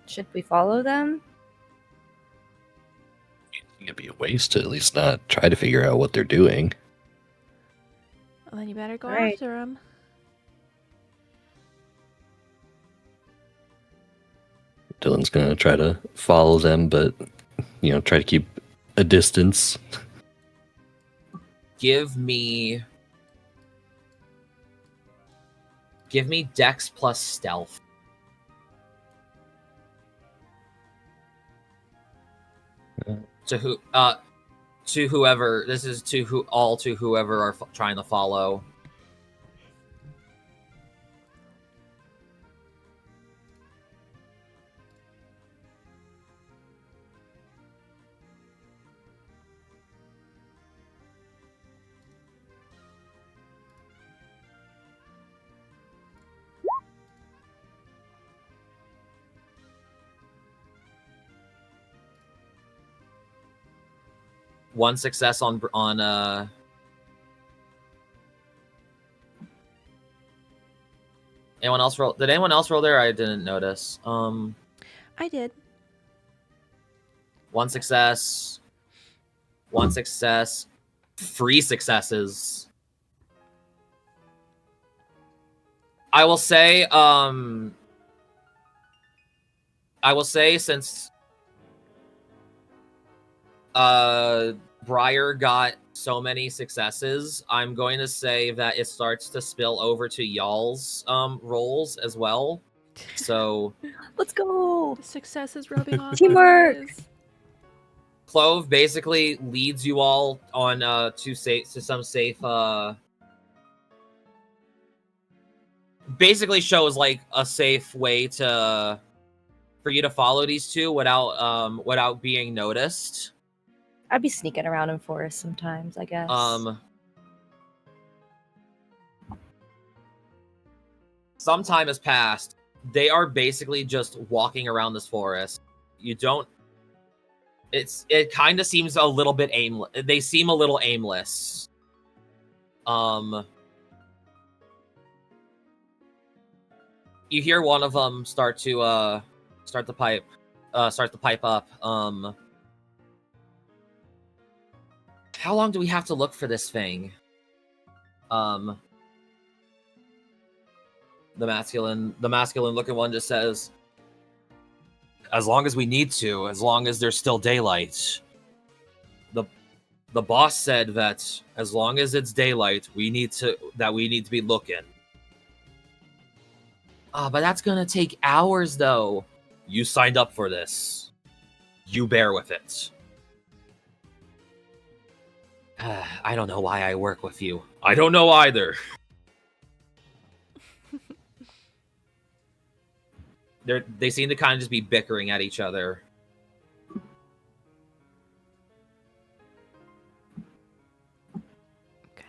should we follow them? It'd be a waste to at least not try to figure out what they're doing. Well, then you better go Right. after them. Dillon's gonna try to follow them, but try to keep a distance. Give me Dex plus Stealth. To whoever this is to whoever are trying to follow. One success on anyone else roll? Did anyone else roll there? I didn't notice. I did. 1 success. 1 success. 3 successes. I will say since Briar got so many successes, I'm going to say that it starts to spill over to y'all's rolls as well. So Let's go. The success is rubbing off. Teamwork! guys. Clove basically leads you all on to some safe basically shows like a safe way for you to follow these two without being noticed. I'd be sneaking around in forests sometimes, I guess. Some time has passed. They are basically just walking around this forest. It kind of seems a little bit aimless. They seem a little aimless. You hear one of them start the pipe up. How long do we have to look for this thing? The masculine looking one just says, as long as we need to, as long as there's still daylight. The boss said that as long as it's daylight, we need to be looking. But that's gonna take hours though. You signed up for this. You bear with it. I don't know why I work with you. I don't know either. They seem to kind of just be bickering at each other.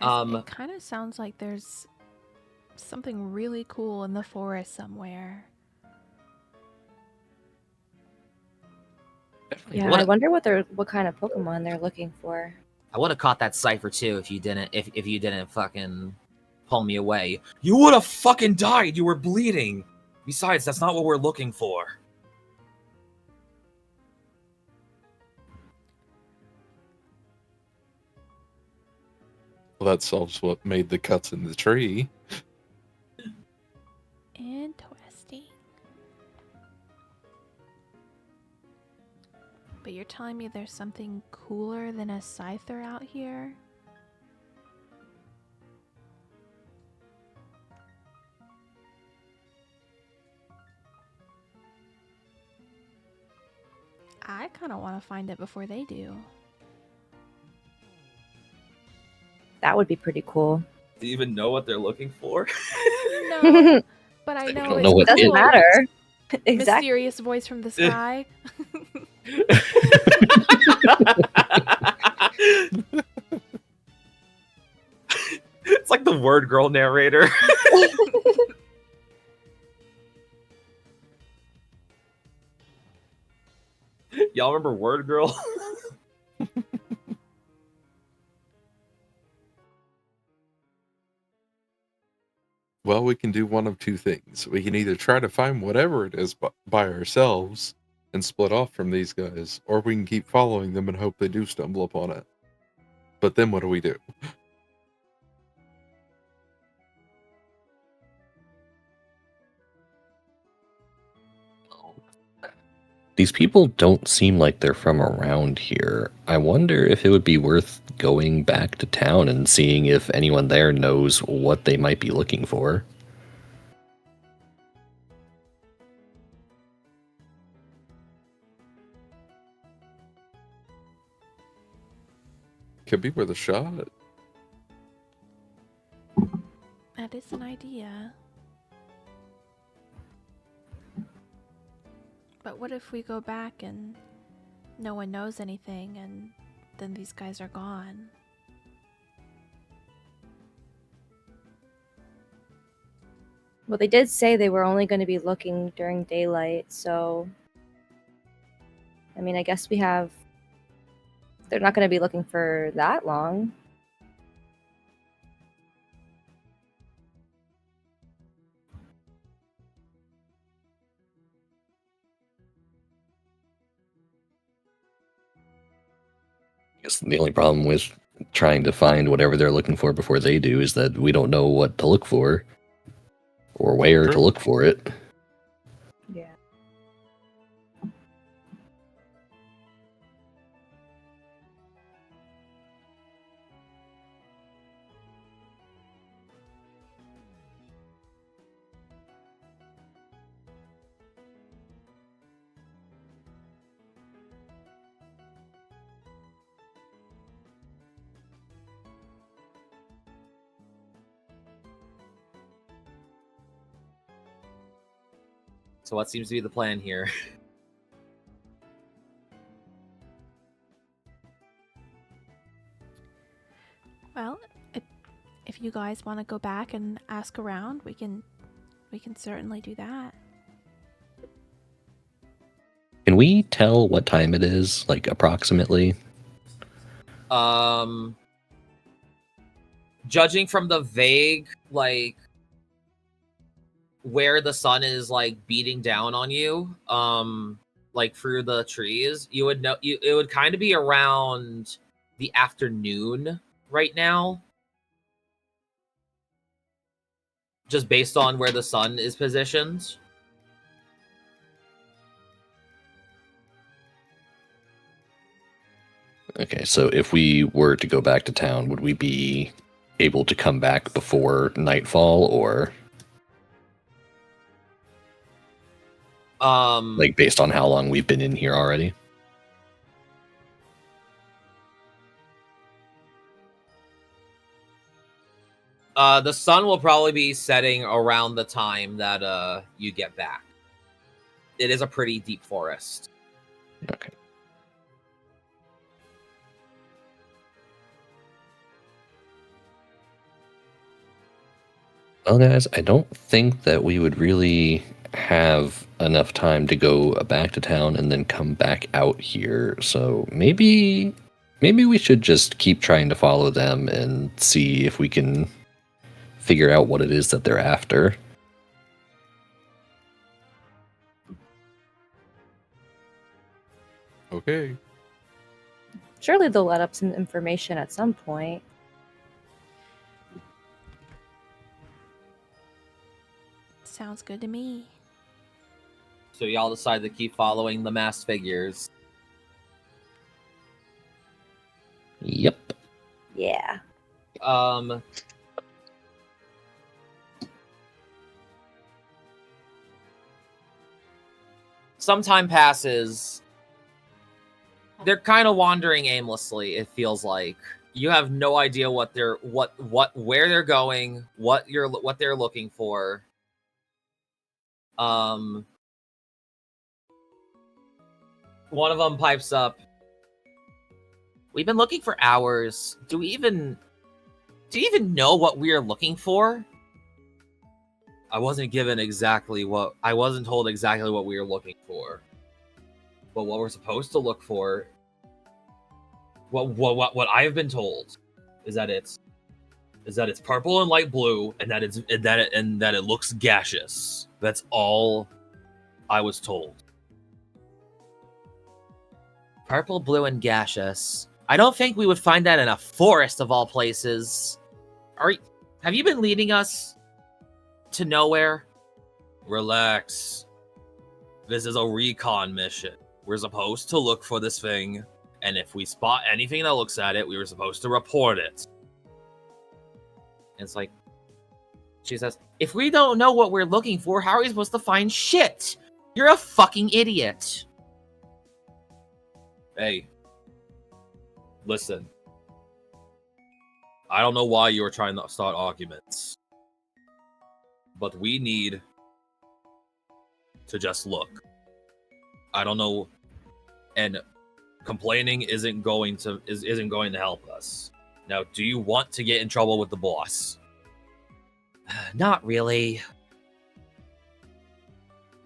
It kind of sounds like there's something really cool in the forest somewhere. Yeah, I wonder what kind of Pokemon they're looking for. I would have caught that cipher too if you didn't fucking pull me away. You would have fucking died. You were bleeding. Besides, that's not what we're looking for. Well, that solves what made the cuts in the tree. Interesting. But you're telling me there's something cooler than a Scyther out here? I kind of want to find it before they do. That would be pretty cool. Do you even know what they're looking for? No, but I know don't it's know what Doesn't cool. matter. Exactly. Mysterious voice from the sky. It's like the Word Girl narrator. Y'all remember Word Girl? Well, we can do one of two things. We can either try to find whatever it is by ourselves and split off from these guys, or we can keep following them and hope they do stumble upon it. But then what do we do? These people don't seem like they're from around here. I wonder if it would be worth going back to town and seeing if anyone there knows what they might be looking for. Could be worth a shot. That is an idea. But what if we go back and no one knows anything and then these guys are gone? Well, they did say they were only going to be looking during daylight, so... I mean, I guess they're not going to be looking for that long. I guess the only problem with trying to find whatever they're looking for before they do is that we don't know what to look for or where to True. look for it. Yeah. So what seems to be the plan here? Well, if you guys want to go back and ask around, we can certainly do that. Can we tell what time it is, like approximately? Judging from the vague, like, where the sun is like beating down on you, like through the trees, you would know it would kind of be around the afternoon right now, just based on where the sun is positioned. Okay, so if we were to go back to town, would we be able to come back before nightfall, or like based on how long we've been in here already? The sun will probably be setting around the time that you get back. It is a pretty deep forest. Okay. Well, guys, I don't think that we would really have enough time to go back to town and then come back out here. So maybe we should just keep trying to follow them and see if we can figure out what it is that they're after. Okay. Surely they'll let up some information at some point. Sounds good to me. So y'all decide to keep following the masked figures. Yep. Yeah. Some time passes. They're kind of wandering aimlessly, it feels like. You have no idea where they're going, what they're looking for. One of them pipes up. We've been looking for hours. Do you even know what we're looking for? I wasn't told exactly what we were looking for. But what we're supposed to look for, what I have been told, is that it's purple and light blue, and that it looks gaseous. That's all I was told. Purple, blue, and gaseous. I don't think we would find that in a forest of all places. Have you been leading us to nowhere? Relax. This is a recon mission. We're supposed to look for this thing, and if we spot anything that looks at it, we were supposed to report it. And it's like, she says, if we don't know what we're looking for, how are we supposed to find shit? You're a fucking idiot. Hey, listen. I don't know why you were trying to start arguments, but we need to just look. I don't know, and complaining isn't going to help us. Now, do you want to get in trouble with the boss? Not really.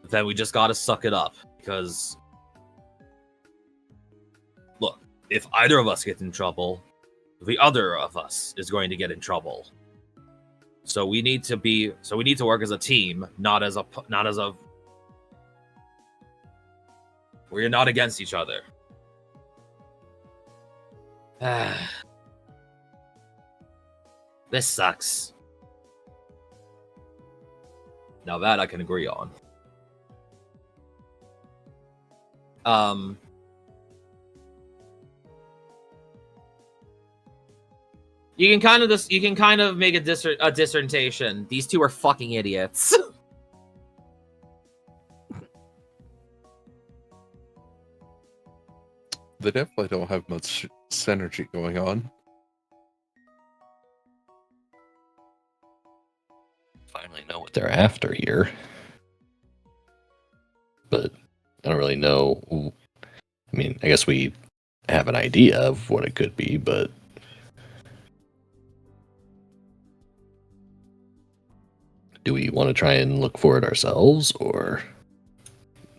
Then we just gotta suck it up, because look, if either of us gets in trouble, the other of us is going to get in trouble. So we need to work as a team, not as a we're not against each other. This sucks. Now that I can agree on. You can kind of make a dissertation. These two are fucking idiots. They definitely don't have much synergy going on. Finally know what they're after here. But I don't really know. I mean, I guess we have an idea of what it could be, but do we want to try and look for it ourselves, or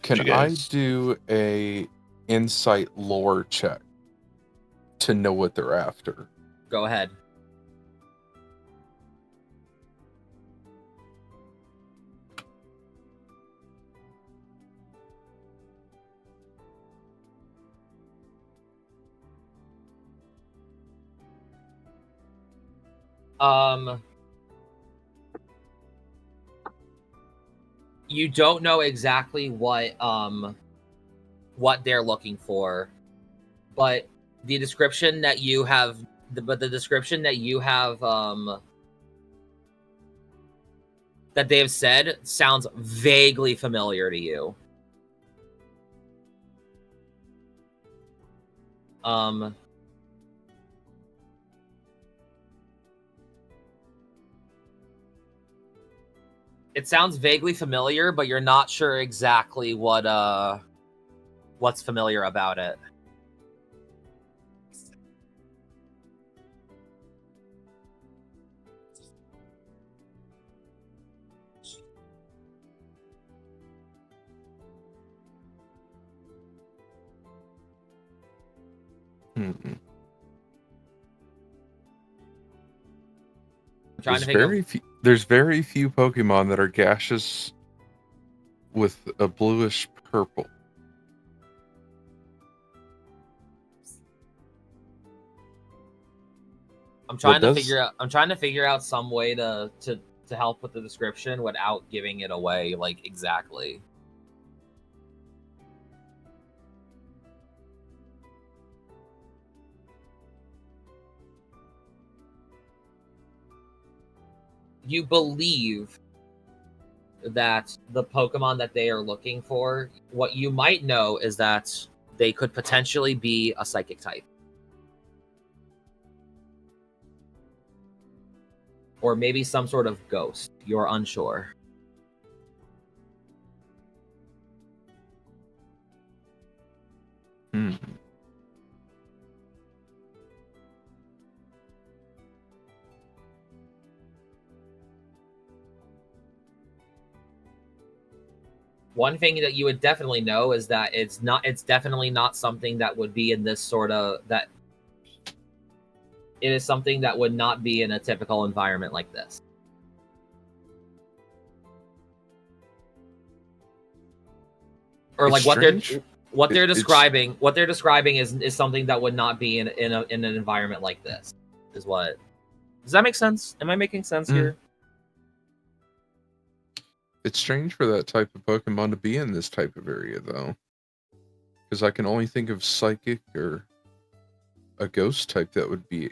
Can I do a insight lore check to know what they're after? Go ahead. You don't know exactly what they're looking for, but the description that you have, that they have said sounds vaguely familiar to you. It sounds vaguely familiar, but you're not sure exactly what's familiar about it. Mm-mm. I'm trying to think There's very few Pokemon that are gaseous with a bluish purple. I'm trying to figure out some way to help with the description without giving it away, like, exactly. You believe that the Pokemon that they are looking for, what you might know is that they could potentially be a psychic type. Or maybe some sort of ghost. You're unsure. Hmm. One thing that you would definitely know is that it's definitely not something that would be in this sort of, that it is something that would not be in a typical environment like this. Or It's like strange. what they're describing is something that would not be in an environment like this. Is what, does that make sense? Am I making sense here? It's strange for that type of Pokemon to be in this type of area, though. Because I can only think of Psychic or a Ghost type that would be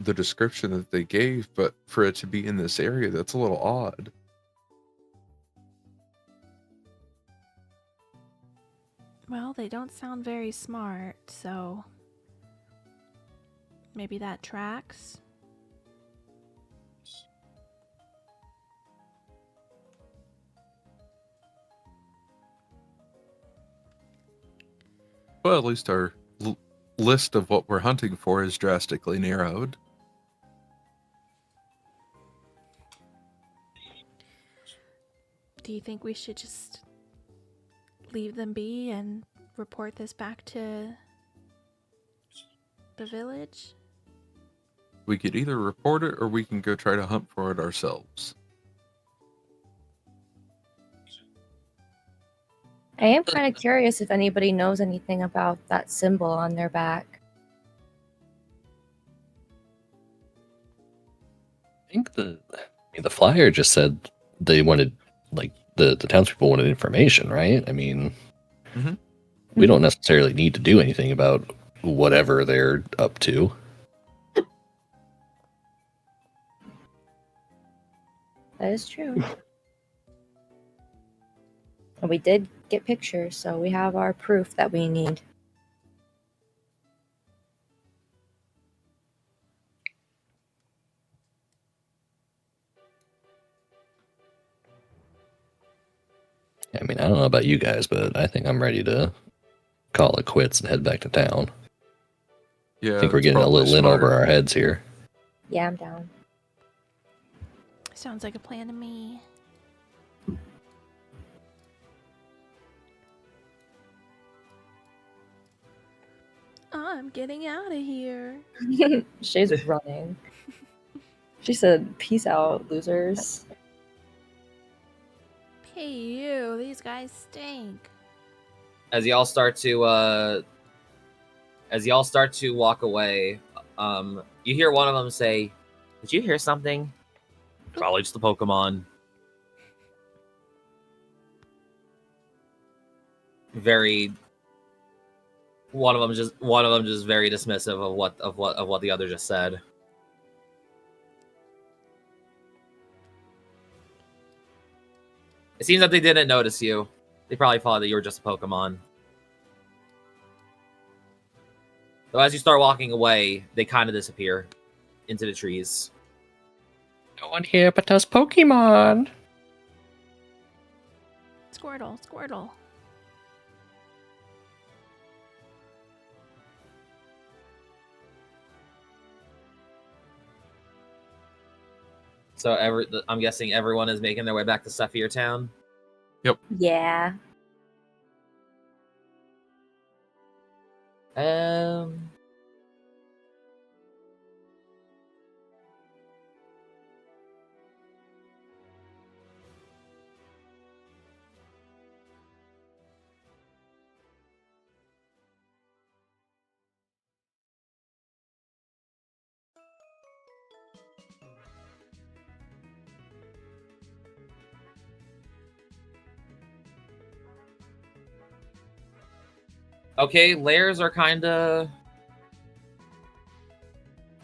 the description that they gave, but for it to be in this area, that's a little odd. Well, they don't sound very smart, so maybe that tracks. Well, at least our list of what we're hunting for is drastically narrowed. Do you think we should just leave them be and report this back to the village? We could either report it or we can go try to hunt for it ourselves. I am kind of curious if anybody knows anything about that symbol on their back. I think the flyer just said they wanted, like, the townspeople wanted information, right? I mean, Mhm. we don't necessarily need to do anything about whatever they're up to. That is true. And we did get pictures, so we have our proof that we need. I mean, I don't know about you guys, but I think I'm ready to call it quits and head back to town. Yeah, I think we're that's getting a probably little in smarter. over our heads here. Yeah, I'm down. Sounds like a plan to me. I'm getting out of here. Shae's running. She said, "Peace out, losers." Hey, you. These guys stink. As y'all start to walk away, you hear one of them say, "Did you hear something?" Probably just the Pokemon. One of them just very dismissive of what the other just said. It seems that they didn't notice you. They probably thought that you were just a Pokemon. So as you start walking away, they kind of disappear into the trees. No one here but us Pokemon. Squirtle, Squirtle. So I'm guessing everyone is making their way back to Sephier Town. Yeah. Okay, lairs are kind of.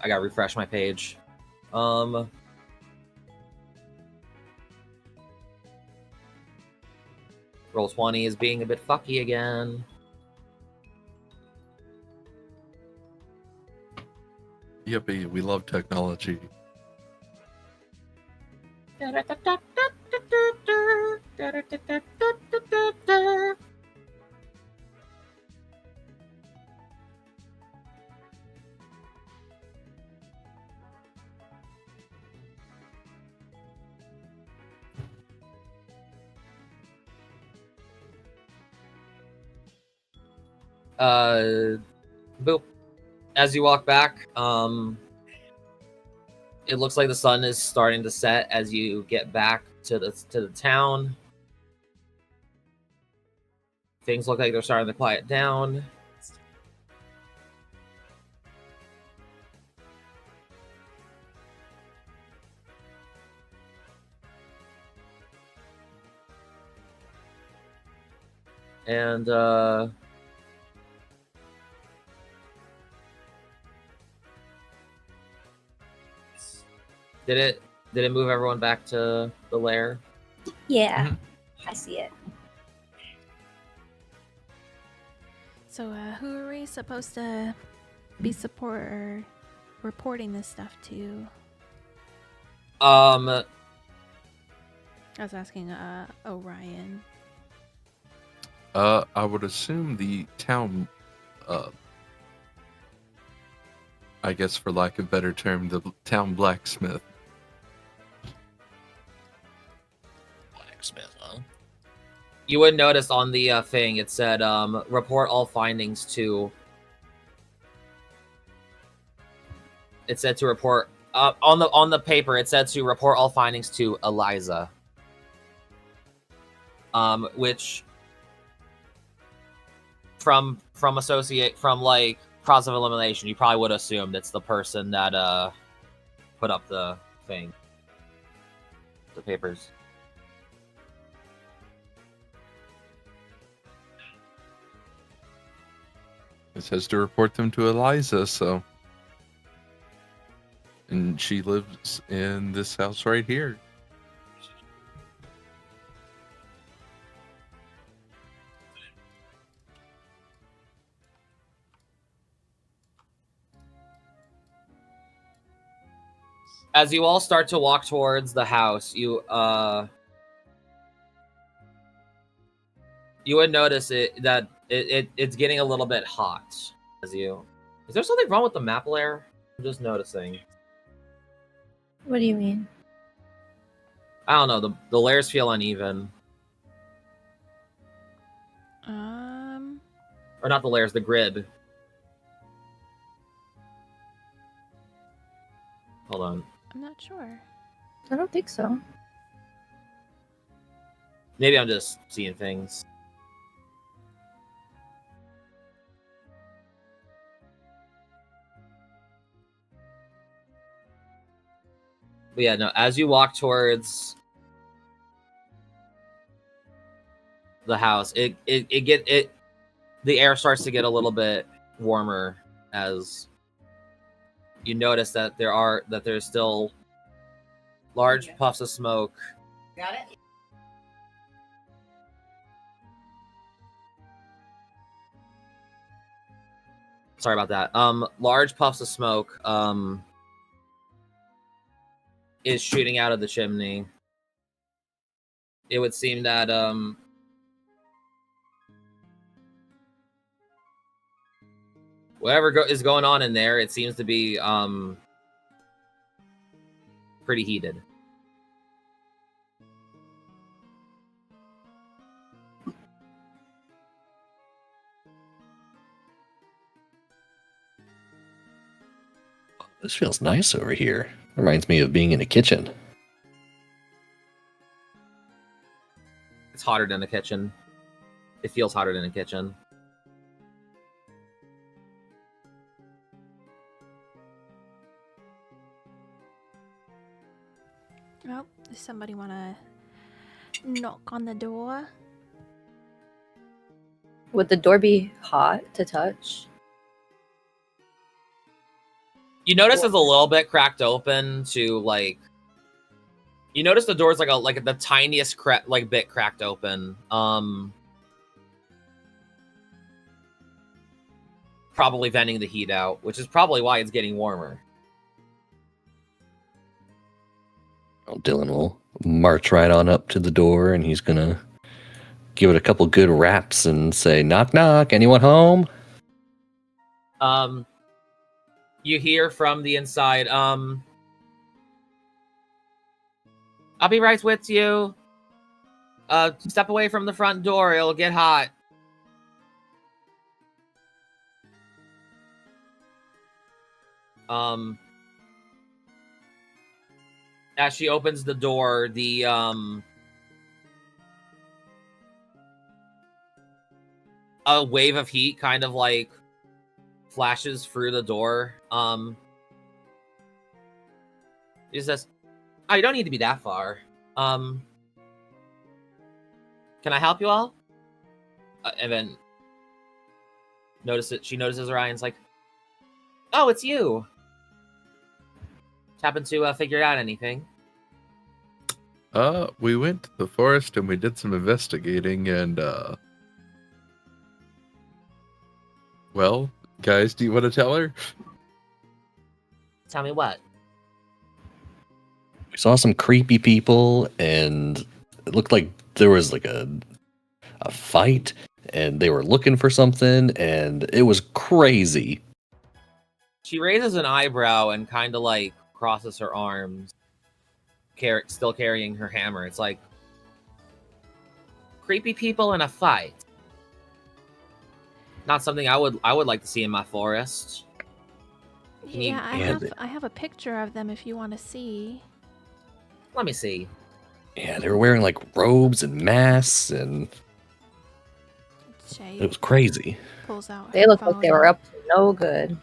I gotta refresh my page. Roll 20 is being a bit fucky again. Yippee, we love technology. Boop. As you walk back, it looks like the sun is starting to set as you get back to the town. Things look like they're starting to quiet down. And did it move everyone back to the lair? Yeah. Mhm. I see it. So, who are we supposed to be reporting this stuff to? Um, I was asking Orion. I would assume the town, I guess for lack of a better term, the town blacksmith. Blacksmith, huh? you would notice on the thing it said report all findings to. It said to report on the paper. It said to report all findings to Eliza. Which from like process of elimination, you probably would assume it's the person that put up the thing, the papers. It says to report them to Eliza, so. And she lives in this house right here. As you all start to walk towards the house, you would notice it's getting a little bit hot. Is there something wrong with the map layer? I'm just noticing. What do you mean? I don't know. The layers feel uneven. Or not the layers, the grid. Hold on. I'm not sure. I don't think so. Maybe I'm just seeing things. But yeah, no, as you walk towards the house, the air starts to get a little bit warmer as you notice that there's still large puffs of smoke. Got it? Sorry about that. Large puffs of smoke is shooting out of the chimney. It would seem that whatever is going on in there, it seems to be pretty heated. This feels nice over here. Reminds me of being in a kitchen. It's hotter than a kitchen. It feels hotter than a kitchen. Oh, does somebody want to knock on the door? Would the door be hot to touch? You notice it's a little bit cracked open to like. You notice the door's like the tiniest bit cracked open. Probably venting the heat out, which is probably why it's getting warmer. Well, Dillon will march right on up to the door, and he's gonna give it a couple good raps and say, "Knock, knock. Anyone home?" You hear from the inside, I'll be right with you. Step away from the front door, it'll get hot. As she opens the door, the a wave of heat kind of like flashes through the door. He says, "Oh, you don't need to be that far. Can I help you all?" And then she notices Orion's like, "Oh, it's you. Happen to figure out anything?" We went to the forest and we did some investigating and well, guys, do you want to tell her? Tell me what? We saw some creepy people, and it looked like there was like a fight, and they were looking for something, and it was crazy. She raises an eyebrow and kind of like crosses her arms, still carrying her hammer. It's like creepy people in a fight. Not something I would like to see in my forest. Yeah, I have a picture of them if you want to see. Let me see. Yeah, they were wearing like robes and masks, and Shae It was crazy. pulls out They her look like they phone, were up to no good.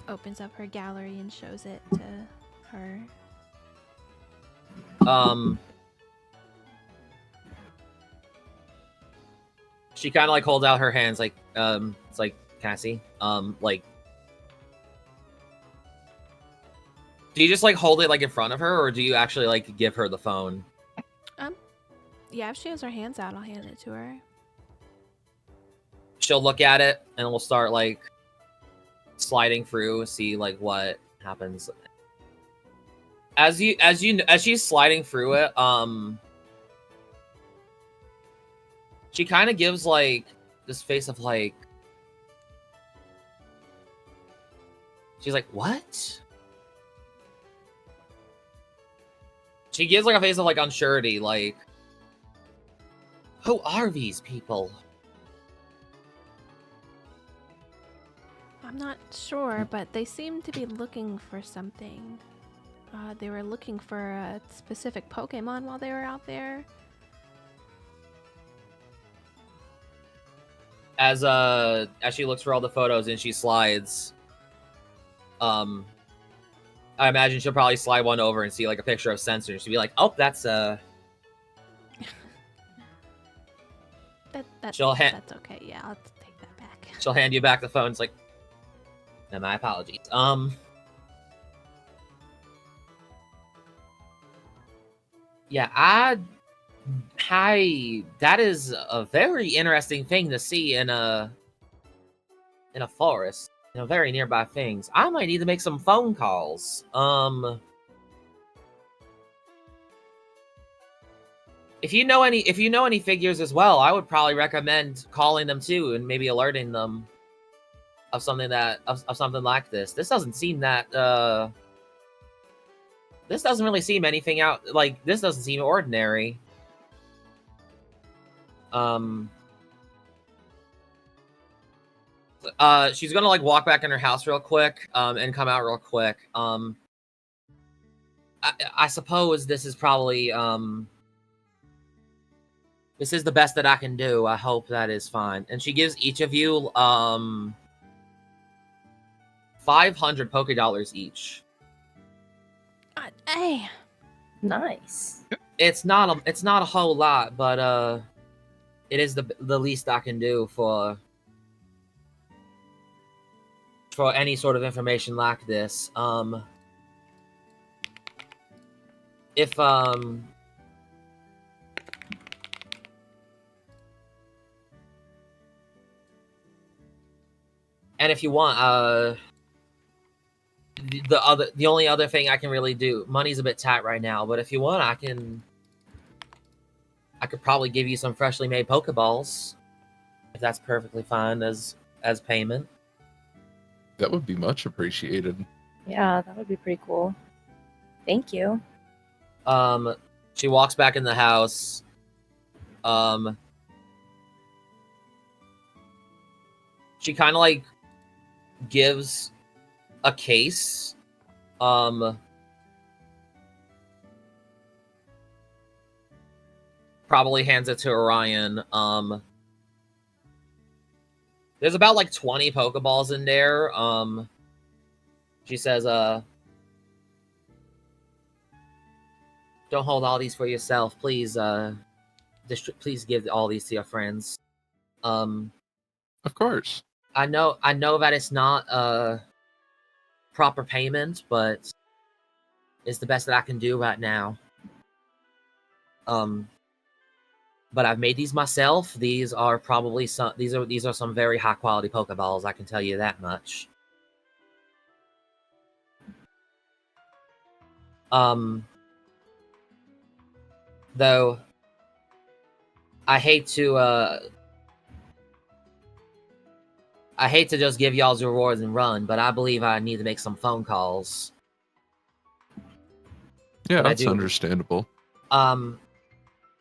opens up her gallery and shows it to her. She kind of like holds out her hands, like, it's like, Cassie, like, do you just like hold it like in front of her, or do you actually like give her the phone? Yeah, if she has her hands out, I'll hand it to her. She'll look at it, and we'll start like sliding through, see like what happens. As she's sliding through it, she kind of gives like this face of like, she's like, what? She gives like a face of like unsurety, like, who are these people? I'm not sure, but they seem to be looking for something. They were looking for a specific Pokemon while they were out there. As she looks for all the photos and she slides, I imagine she'll probably slide one over and see like a picture of Sensor. She'll be like, "Oh, that's That's She'll okay. Yeah, I'll take that back. She'll hand you back the phone. It's like, no, my apologies. Yeah, that is a very interesting thing to see in a forest. Very nearby things. I might need to make some phone calls. If you know any figures as well, I would probably recommend calling them too and maybe alerting them of something like this. This doesn't seem that this doesn't really seem anything out, like, this doesn't seem ordinary. She's gonna like walk back in her house real quick, and come out real quick. I suppose this is probably this is the best that I can do. I hope that is fine. And she gives each of you 500 Pokédollars each. Hey, Nice. It's not a whole lot, but it is the least I can do for any sort of information like this. If and if you want, the only other thing I can really do, money's a bit tight right now, but if you want, I could probably give you some freshly made Pokeballs, if that's perfectly fine as payment. That would be much appreciated. Yeah, that would be pretty cool. Thank you. She walks back in the house. She kind of like gives a case. Probably hands it to Orion. There's about like 20 Pokeballs in there. She says, don't hold all these for yourself. Please, please give all these to your friends. Of course. I know that it's not proper payment, but it's the best that I can do right now. But I've made these myself. These are probably these are some very high quality Pokeballs, I can tell you that much. Though I hate to just give y'all's rewards and run, but I believe I need to make some phone calls. Yeah, And I that's do. understandable.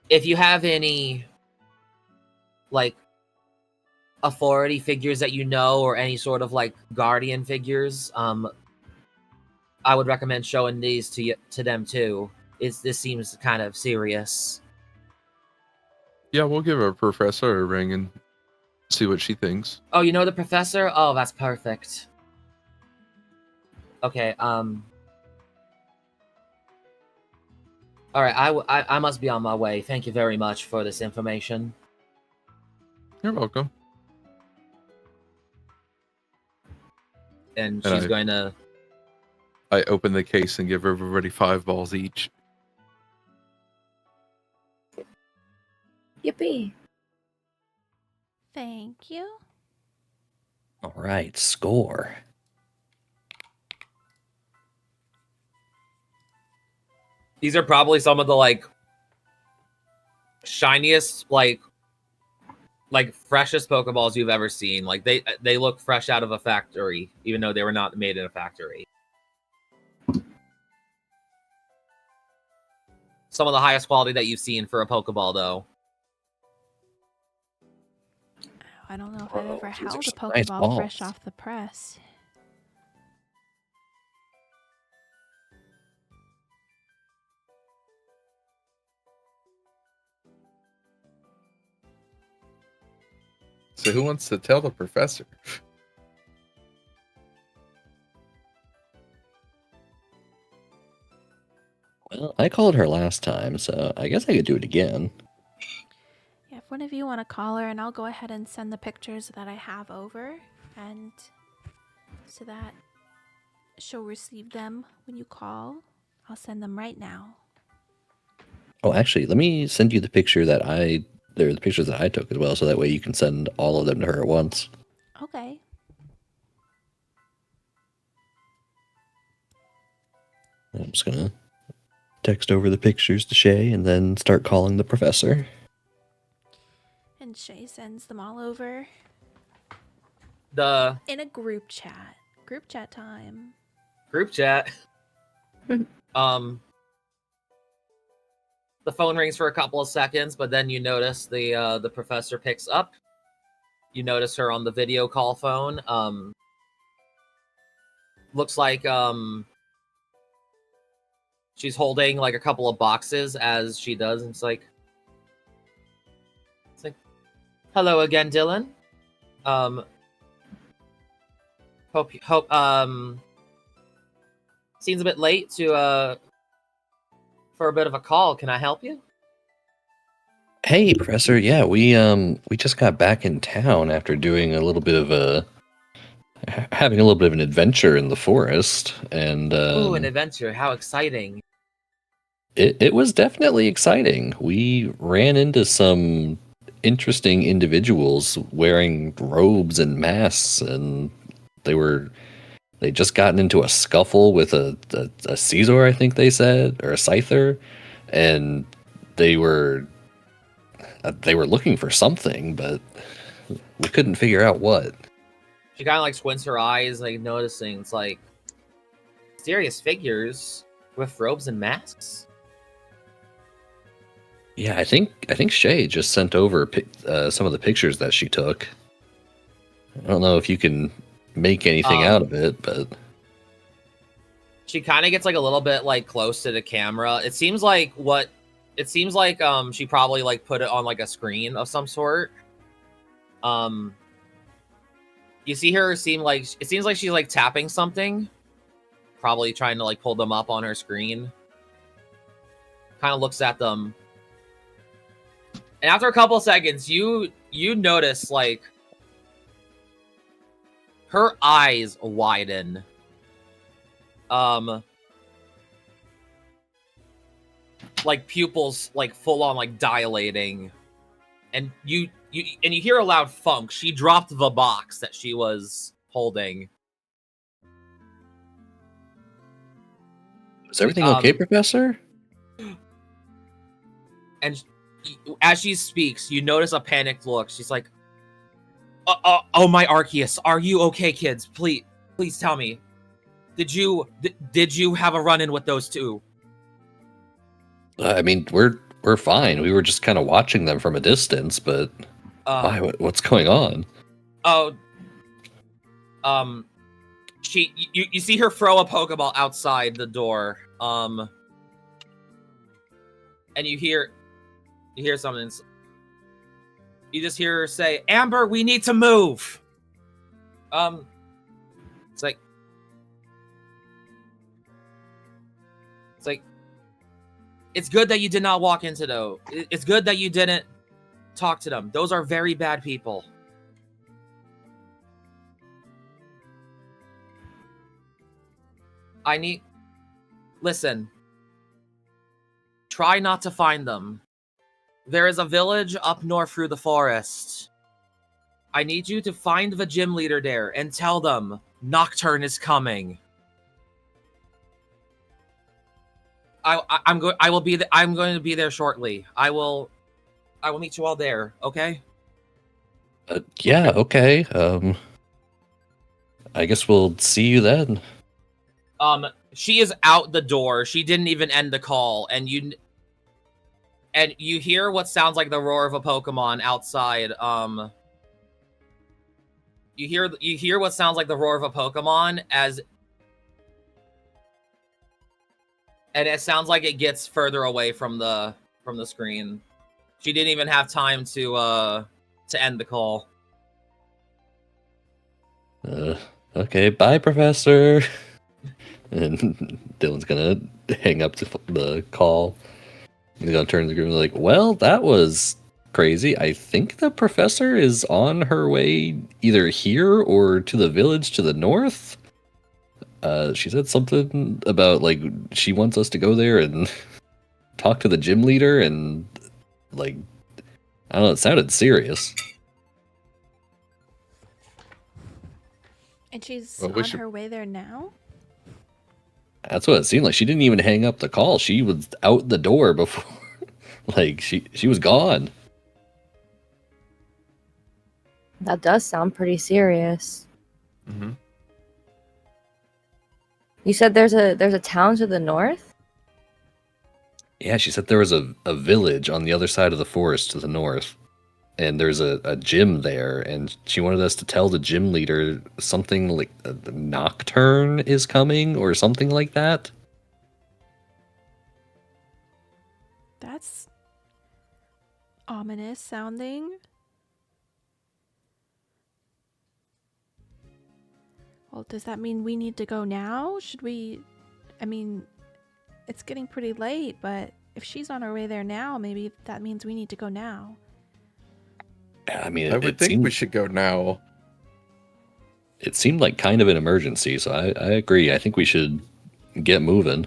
If you have any like authority figures that you know, or any sort of like guardian figures, I would recommend showing these to them too. This seems kind of serious. Yeah, we'll give our professor a ring and See what she thinks. Oh, you know the professor? Oh, that's perfect. Okay, all right, I must be on my way. Thank you very much for this information. You're welcome. And And she's going to... I open the case and give everybody 5 balls each. Yippee. Thank you. All right, score. These are probably some of the, like, shiniest, like freshest Pokeballs you've ever seen. Like, they look fresh out of a factory, even though they were not made in a factory. Some of the highest quality that you've seen for a Pokeball, though. I don't know if I've ever these are held a some nice Pokeball fresh balls. off the press. So who wants to tell the professor? Well, I called her last time, so I guess I could do it again. Yeah, if one of you want to call her, and I'll go ahead and send the pictures that I have over, and so that she'll receive them when you call. I'll send them right now. Oh, actually, let me send you the picture that they're the pictures that I took as well, so that way you can send all of them to her at once. Okay. I'm just gonna text over the pictures to Shae and then start calling the professor. And Shae sends them all over The in a group chat. Group chat time. group chat. The phone rings for a couple of seconds, but then you notice the professor picks up. You notice her on the video call phone. Looks like she's holding like a couple of boxes as she does, and it's like, hello again, Dillon. Hope seems a bit late to for a bit of a call. Can I help you? Hey, Professor. Yeah, we just got back in town after doing a little bit of having a little bit of an adventure in the forest, and Ooh, an adventure! How exciting! it was definitely exciting. We ran into some interesting individuals wearing robes and masks, and they just gotten into a scuffle with a Caesar, I think they said, or a Scyther, and they were looking for something, but we couldn't figure out what. She kind of like squints her eyes, like noticing it's like mysterious figures with robes and masks. Yeah, I think Shae just sent over some of the pictures that she took. I don't know if you can make anything out of it, but she kind of gets like a little bit like close to the camera. It seems like she probably like put it on like a screen of some sort. You see her seems like she's like tapping something, probably trying to like pull them up on her screen. Kind of looks at them. And after a couple of seconds, you notice like her eyes widen. Like pupils like full on like dilating. And you hear a loud thunk. She dropped the box that she was holding. is everything okay, Professor? And as she speaks, you notice a panicked look. She's like, "Oh my Arceus, are you okay, kids? Please tell me. Did you have a run-in with those two?" I mean, we're fine. We were just kind of watching them from a distance, but why? What's going on? Oh, you see her throw a Pokeball outside the door. And you hear something. You just hear her say, "Amber, we need to move." It's like it's good that you did not walk into those. It's good that you didn't talk to them. Those are very bad people. Listen. Try not to find them. There is a village up north through the forest. I need you to find the gym leader there and tell them Nocturne is coming. I'm going to be there shortly. I will meet you all there, okay? Yeah, okay. I guess we'll see you then. She is out the door. She didn't even end the call, and you hear what sounds like the roar of a Pokemon outside. You hear what sounds like the roar of a Pokemon and it sounds like it gets further away from the screen. She didn't even have time to end the call. Okay, bye, Professor. And Dillon's gonna hang up the call. He's gonna turn to the group and be like, well, that was crazy. I think the professor is on her way either here or to the village to the north. She said something about, like, she wants us to go there and talk to the gym leader, and, like, I don't know, it sounded serious. And she's Well, on her way there now? That's what it seemed like. She didn't even hang up the call. She was out the door before. Like, she was gone. That does sound pretty serious. Mm-hmm. You said there's a town to the north? Yeah, she said there was a village on the other side of the forest to the north. And there's a gym there. And she wanted us to tell the gym leader something like the Nocturne is coming or something like that. That's ominous sounding. Well, does that mean we need to go now? Should we... I mean, it's getting pretty late, but if she's on her way there now, maybe that means we need to go now. Yeah, I mean, I would think we should go now. It seemed like kind of an emergency, so I agree. I think we should get moving.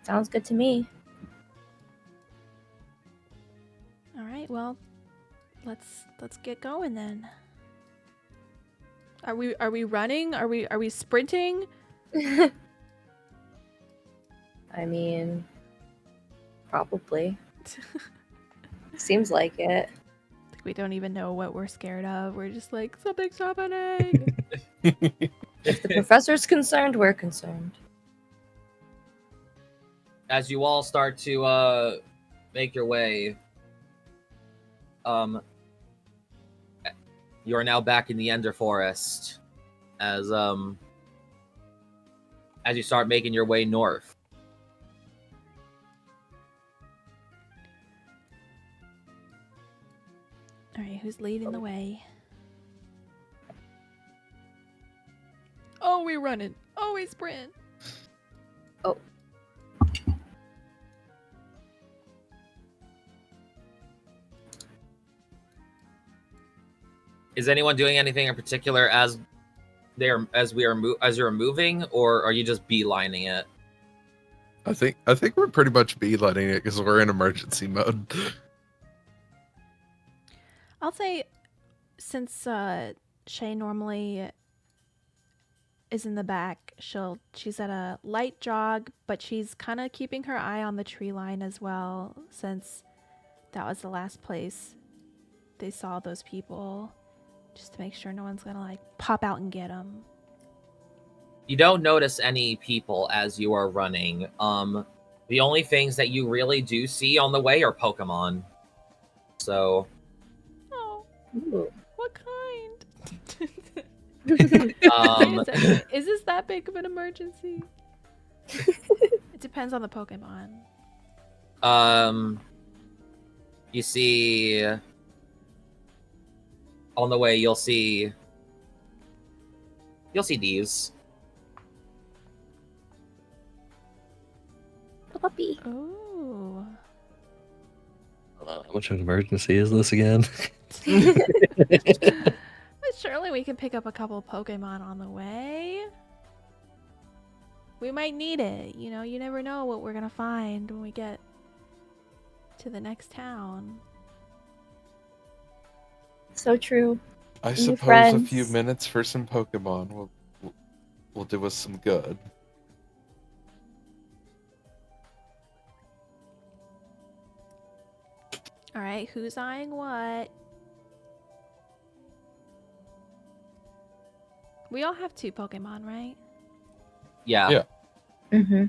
Sounds good to me. All right, well, let's get going then. Are we running? Are we sprinting? I mean, probably. Seems like it. We don't even know what we're scared of. We're just like, something's happening. If the professor's concerned, we're concerned. As you all start to make your way, you are now back in the Ender Forest as you start making your way north. All right, who's leading the way? Oh, we running. Oh, we sprint. Oh. Is anyone doing anything in particular as you're moving, or are you just beelining it? I think we're pretty much beelining it because we're in emergency mode. I'll say, since Shae normally is in the back, she's at a light jog, but she's kind of keeping her eye on the tree line as well, since that was the last place they saw those people, just to make sure no one's gonna like pop out and get them. You don't notice any people as you are running. The only things that you really do see on the way are Pokemon. So, Oh, Ooh. what kind? um, Is this that big of an emergency? It depends on the Pokemon. You see on the way you'll see these. The puppy. Ooh. How much of an emergency is this again? But surely we can pick up a couple Pokemon on the way. We might need it. You know, you never know what we're gonna find when we get to the next town. So true. I New suppose a few friends. minutes for some Pokemon will do us some good. All right, who's eyeing what? We all have 2 Pokemon, right? Yeah. Yeah. Mm-hmm.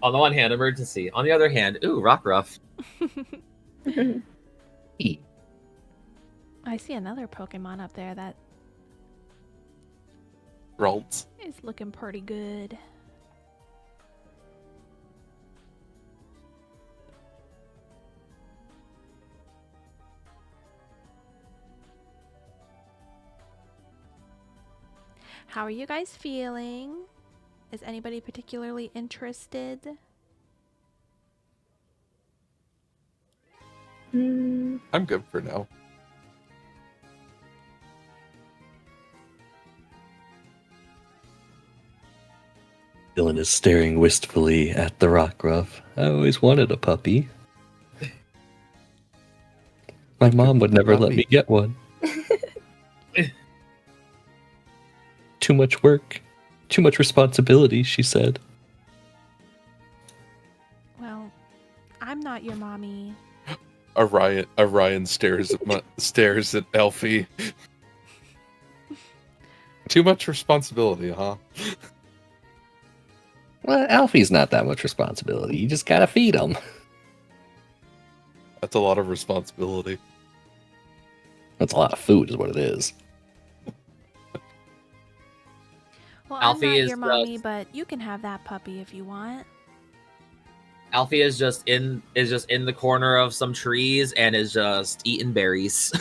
On the one hand, emergency. On the other hand, ooh, Rockruff. I see another Pokemon up there that Ralts. is looking pretty good. How are you guys feeling? Is anybody particularly interested? Mm, I'm good for now. Dillon is staring wistfully at the Rockruff. I always wanted a puppy. My mom would never let me get one. Too much work. Too much responsibility, she said. Well, I'm not your mommy. Orion stares at Elfie. Too much responsibility, huh? Well, Alfie's not that much responsibility. You just gotta feed him. That's a lot of responsibility. That's a lot of food, is what it is. Well, Alfie I'm not is your mommy, just- but you can have that puppy if you want. Alfie is just in the corner of some trees and is just eating berries.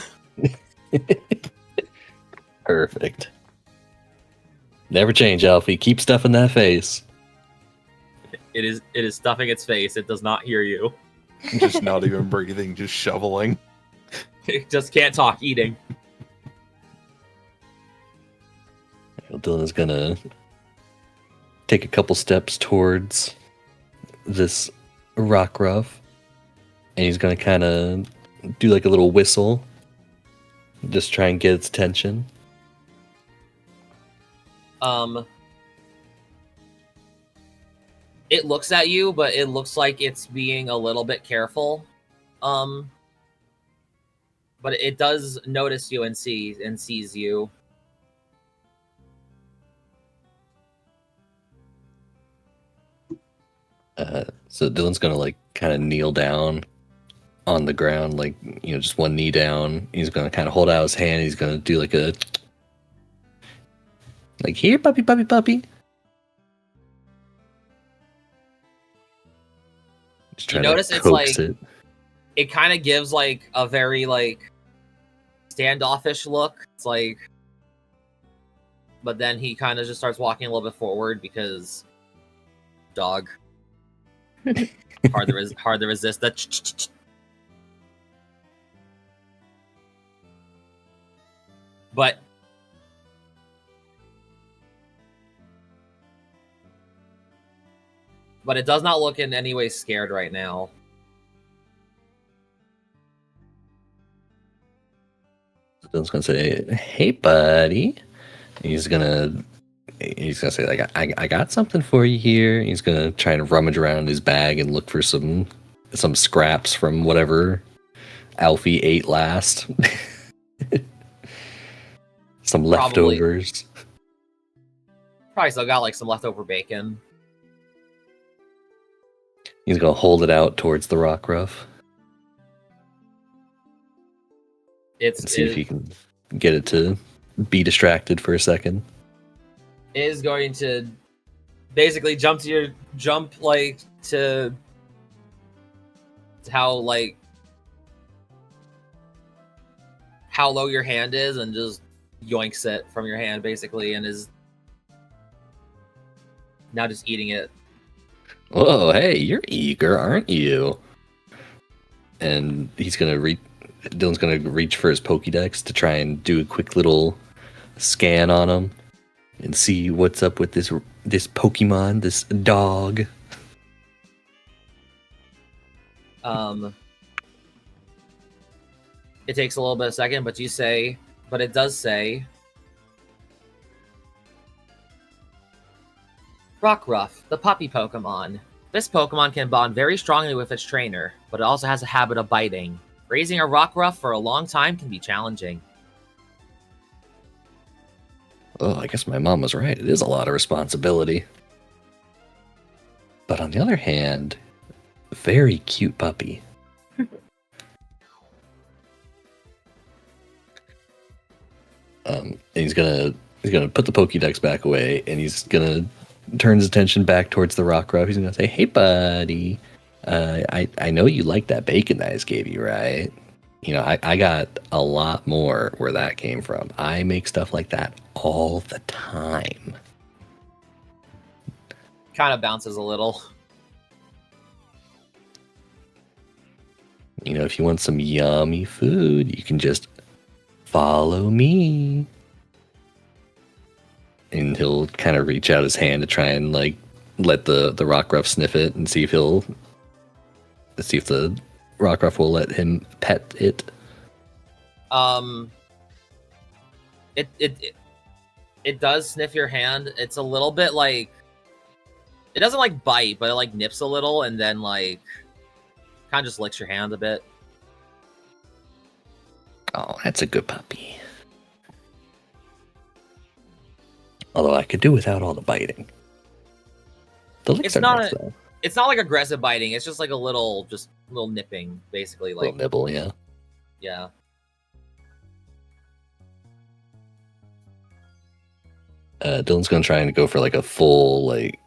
Perfect. Never change, Alfie. Keep stuffing that face. It is stuffing its face. It does not hear you. Just not even breathing, just shoveling. It just can't talk, eating. Dylan's gonna take a couple steps towards this Rockruff, and he's gonna kind of do like a little whistle, just try and get its attention. It looks at you, but it looks like it's being a little bit careful. But it does notice you and sees you. So Dylan's gonna like kind of kneel down on the ground, like, you know, just one knee down. He's gonna kind of hold out his hand. He's gonna do like a here, puppy, puppy, puppy. Just You trying notice to it's coax like it. it kind of gives like a very like standoffish look. It's like, but then he kind of just starts walking a little bit forward because dog. hard to resist that. But it does not look in any way scared right now. Dylan's gonna say, "Hey, buddy." He's gonna say like, I got something for you here. He's gonna try and rummage around in his bag and look for some scraps from whatever Alfie ate last. Some leftovers. Probably still got like some leftover bacon. He's gonna hold it out towards the Rockruff. and see if you can get it to be distracted for a second. Is going to basically jump to how low your hand is and just yoinks it from your hand basically, and is now just eating it. Whoa, hey, you're eager, aren't you? And Dylan's gonna reach for his Pokédex to try and do a quick little scan on him and see what's up with this Pokemon, this dog. It takes a little bit of a second, but it does say Rockruff, the puppy Pokemon. This Pokemon can bond very strongly with its trainer, but it also has a habit of biting. Raising a Rockruff for a long time can be challenging. Oh, I guess my mom was right. It is a lot of responsibility. But on the other hand, very cute puppy. And he's gonna put the Pokédex back away, and he's gonna turn his attention back towards the Rockruff. He's gonna say, "Hey, buddy, I know you like that bacon that I just gave you, right? You know, I got a lot more where that came from. I make stuff like that all the time." Kind of bounces a little. You know, if you want some yummy food, you can just follow me. And he'll kind of reach out his hand to try and like let the Rockruff sniff it and see if the Rockruff will let him pet it. It does sniff your hand. It's a little bit like, it doesn't like bite, but it like nips a little and then like kind of just licks your hand a bit. Oh, that's a good puppy. Although I could do without all the biting. The licks It's are not nice, though. It's not like aggressive biting. It's just like a little nipping, basically. Like Little nibble, yeah. Yeah. Dylan's gonna try and go for like a full like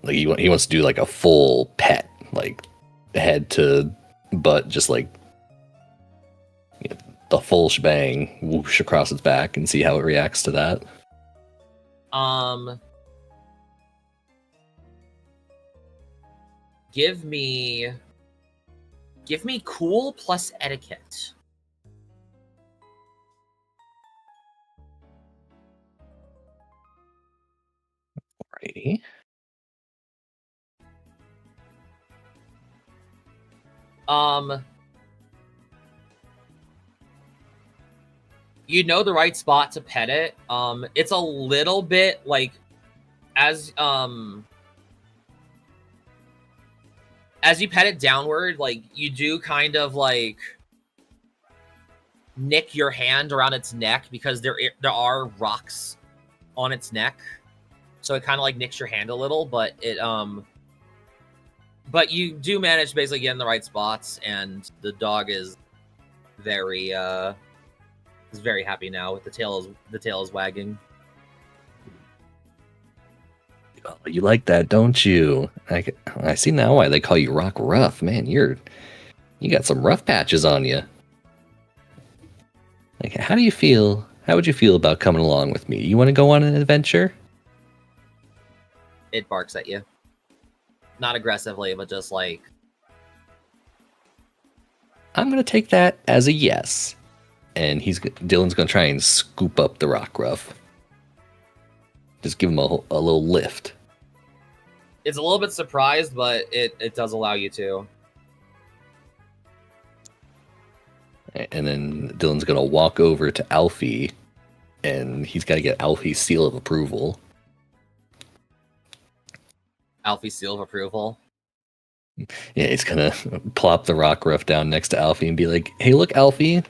he wants to do like a full pet, like head to butt, just like the full shebang, whoosh across its back, and see how it reacts to that. Give me cool plus etiquette. Alrighty. You know the right spot to pet it. It's a little bit like as you pet it downward, like you do kind of like nick your hand around its neck because there are rocks on its neck, so it kind of like nicks your hand a little, but you do manage to basically get in the right spots, and the dog is very happy now with the tail is wagging. Oh, you like that, don't you? I see now why they call you Rock Rough. Man, you got some rough patches on you. Like, how do you feel? How would you feel about coming along with me? You want to go on an adventure? It barks at you. Not aggressively, but just like... I'm going to take that as a yes. And Dylan's going to try and scoop up the Rockruff. Just give him a little lift. It's a little bit surprised, but it does allow you to. And then Dylan's going to walk over to Alfie, and he's got to get Alfie's seal of approval. Alfie's seal of approval? Yeah, he's going to plop the Rockruff down next to Alfie and be like, "Hey, look, Alfie,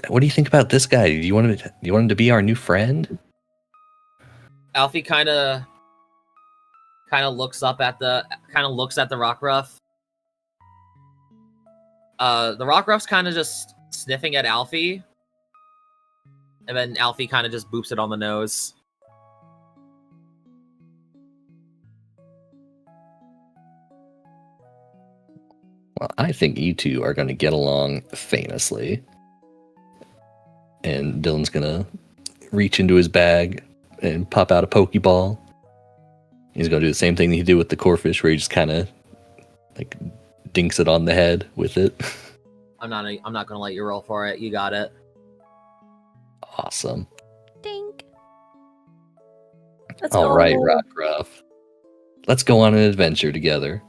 what do you think about this guy? Do you want him to be our new friend?" Alfie kind of looks at the Rockruff. The Rockruff's kind of just sniffing at Alfie, And then Alfie kind of just boops it on the nose. Well, I think you two are going to get along famously. And Dillon's going to reach into his bag and pop out a Pokeball. He's going to do the same thing he did with the Corphish, where he just kind of like dinks it on the head with it. I'm not gonna let you roll for it. You got it. Awesome. Dink. Let's All go. right, Rockruff. Let's go on an adventure together.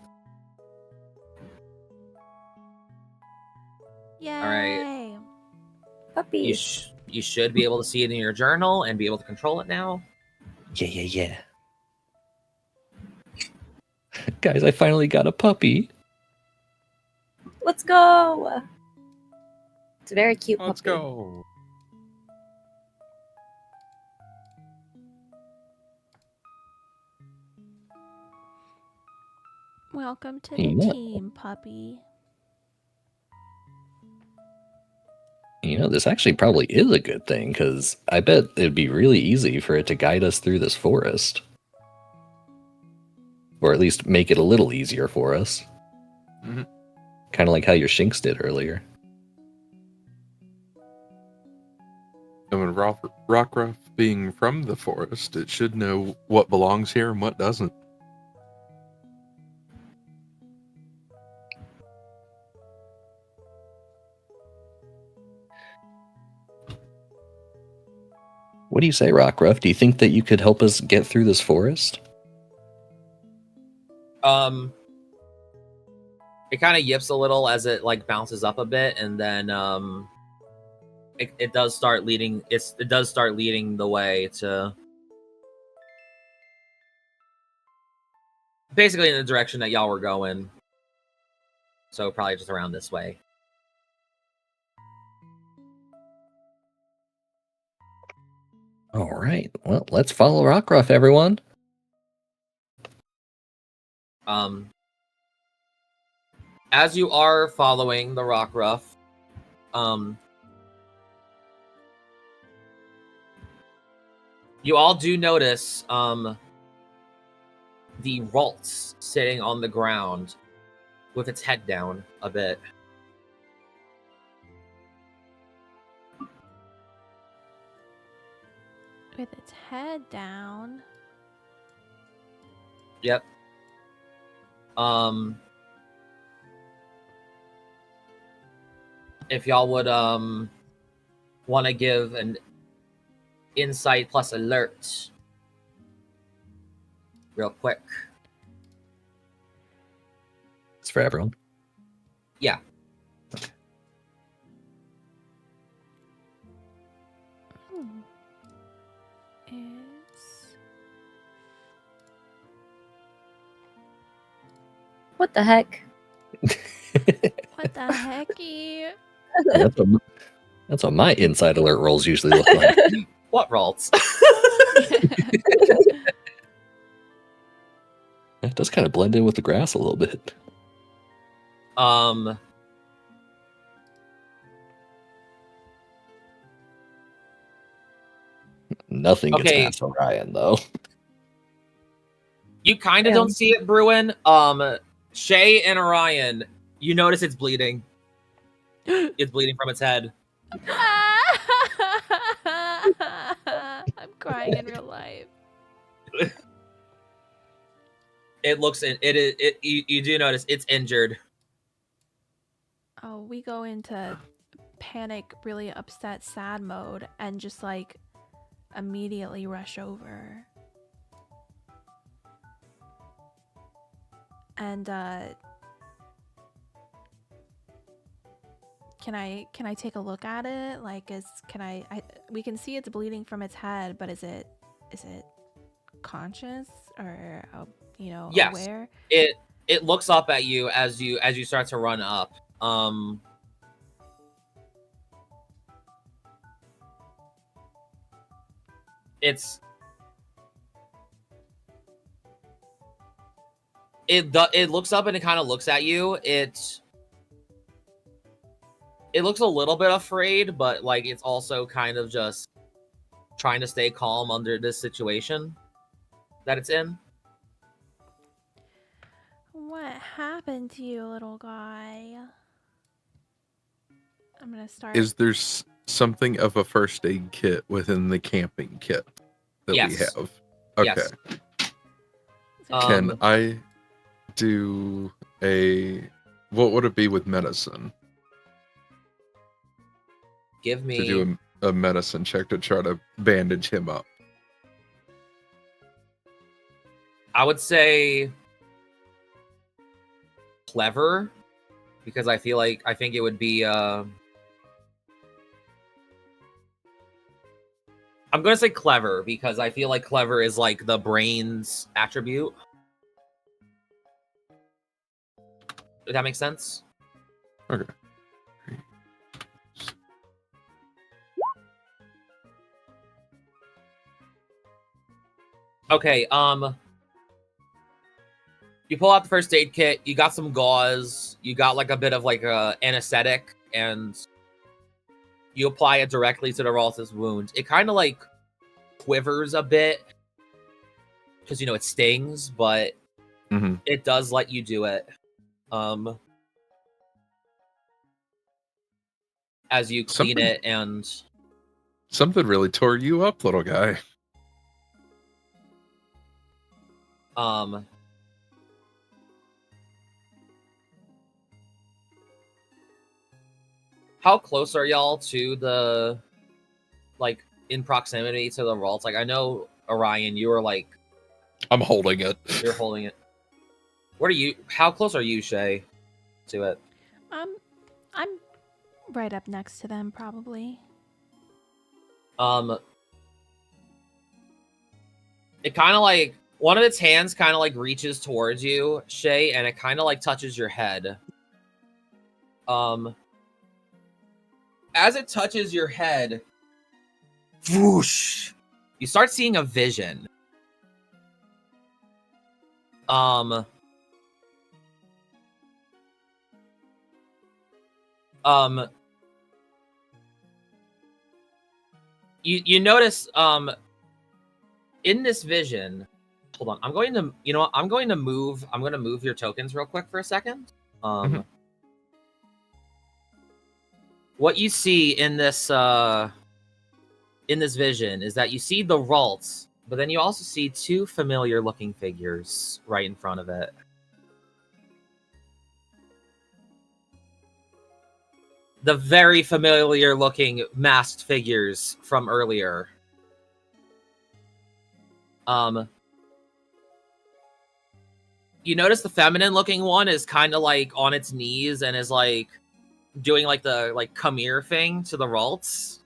Yay. right. Puppies. You should be able to see it in your journal and be able to control it now. Yeah. Guys, I finally got a puppy. Let's go. It's a very cute Let's puppy. go. Welcome to the Yeah. team, puppy. You know, this actually probably is a good thing, because I bet it'd be really easy for it to guide us through this forest. Or at least make it a little easier for us. Mhm. Kind of like how your Shinx did earlier. And when Rockruff being from the forest, it should know what belongs here and what doesn't. What do you say, Rockruff? Do you think that you could help us get through this forest? It kind of yips a little as it like bounces up a bit, and then it does start leading. It does start leading the way to basically in the direction that y'all were going. So probably just around this way. All right. Well, let's follow Rockruff, everyone. As you are following the Rockruff, you all do notice the Ralts sitting on the ground with its head down a bit. With its head down. Yep. If y'all would want to give an insight plus alert real quick. It's for everyone. Yeah. What the heck? What the hecky? That's what my inside alert rolls usually look like. What Ralts? It does kind of blend in with the grass a little bit. Nothing gets Okay. past Orion, though. You kind of Yeah. don't see it, Bruin. Shae and Orion, you notice it's bleeding. It's bleeding from its head. I'm crying in real life. It looks you do notice it's injured. Oh, we go into panic, really upset, sad mode and just like immediately rush over. And can I take a look at it? Like we can see it's bleeding from its head, but is it conscious or Yes. aware? It looks up at you as you start to run up. It looks up and it kind of looks at you. It looks a little bit afraid, but like it's also kind of just trying to stay calm under this situation that it's in. What happened to you, little guy? I'm gonna start. Is there something of a first aid kit within the camping kit that we Yes. have? Okay. Yes. Can I do what would it be with medicine? Give me To do a medicine check to try to bandage him up. I would say clever, because I think it would be I'm gonna say clever because I feel like clever is like the brain's attribute. Does that make sense? Okay. Okay, you pull out the first aid kit, you got some gauze, you got like a bit of like a anesthetic, and you apply it directly to the Ralth's wound. It kind of like quivers a bit because it stings, but it does let you do it. As you clean it, and something really tore you up, little guy. How close are y'all to the, like, in proximity to the vaults? Like, I know, Orion, you were like... I'm holding it. You're holding it. How close are you, Shae, to it? I'm right up next to them, probably. It kind of like, one of its hands kind of like reaches towards you, Shae, and it kind of like touches your head. As it touches your head, whoosh, you start seeing a vision. You notice, in this vision, hold on, I'm going to move your tokens real quick for a second. What you see in this vision is that you see the Ralts, but then you also see two familiar looking figures right in front of it. The very familiar looking masked figures from earlier. You notice the feminine looking one is kind of like on its knees and is like doing like the come here thing to the Ralts.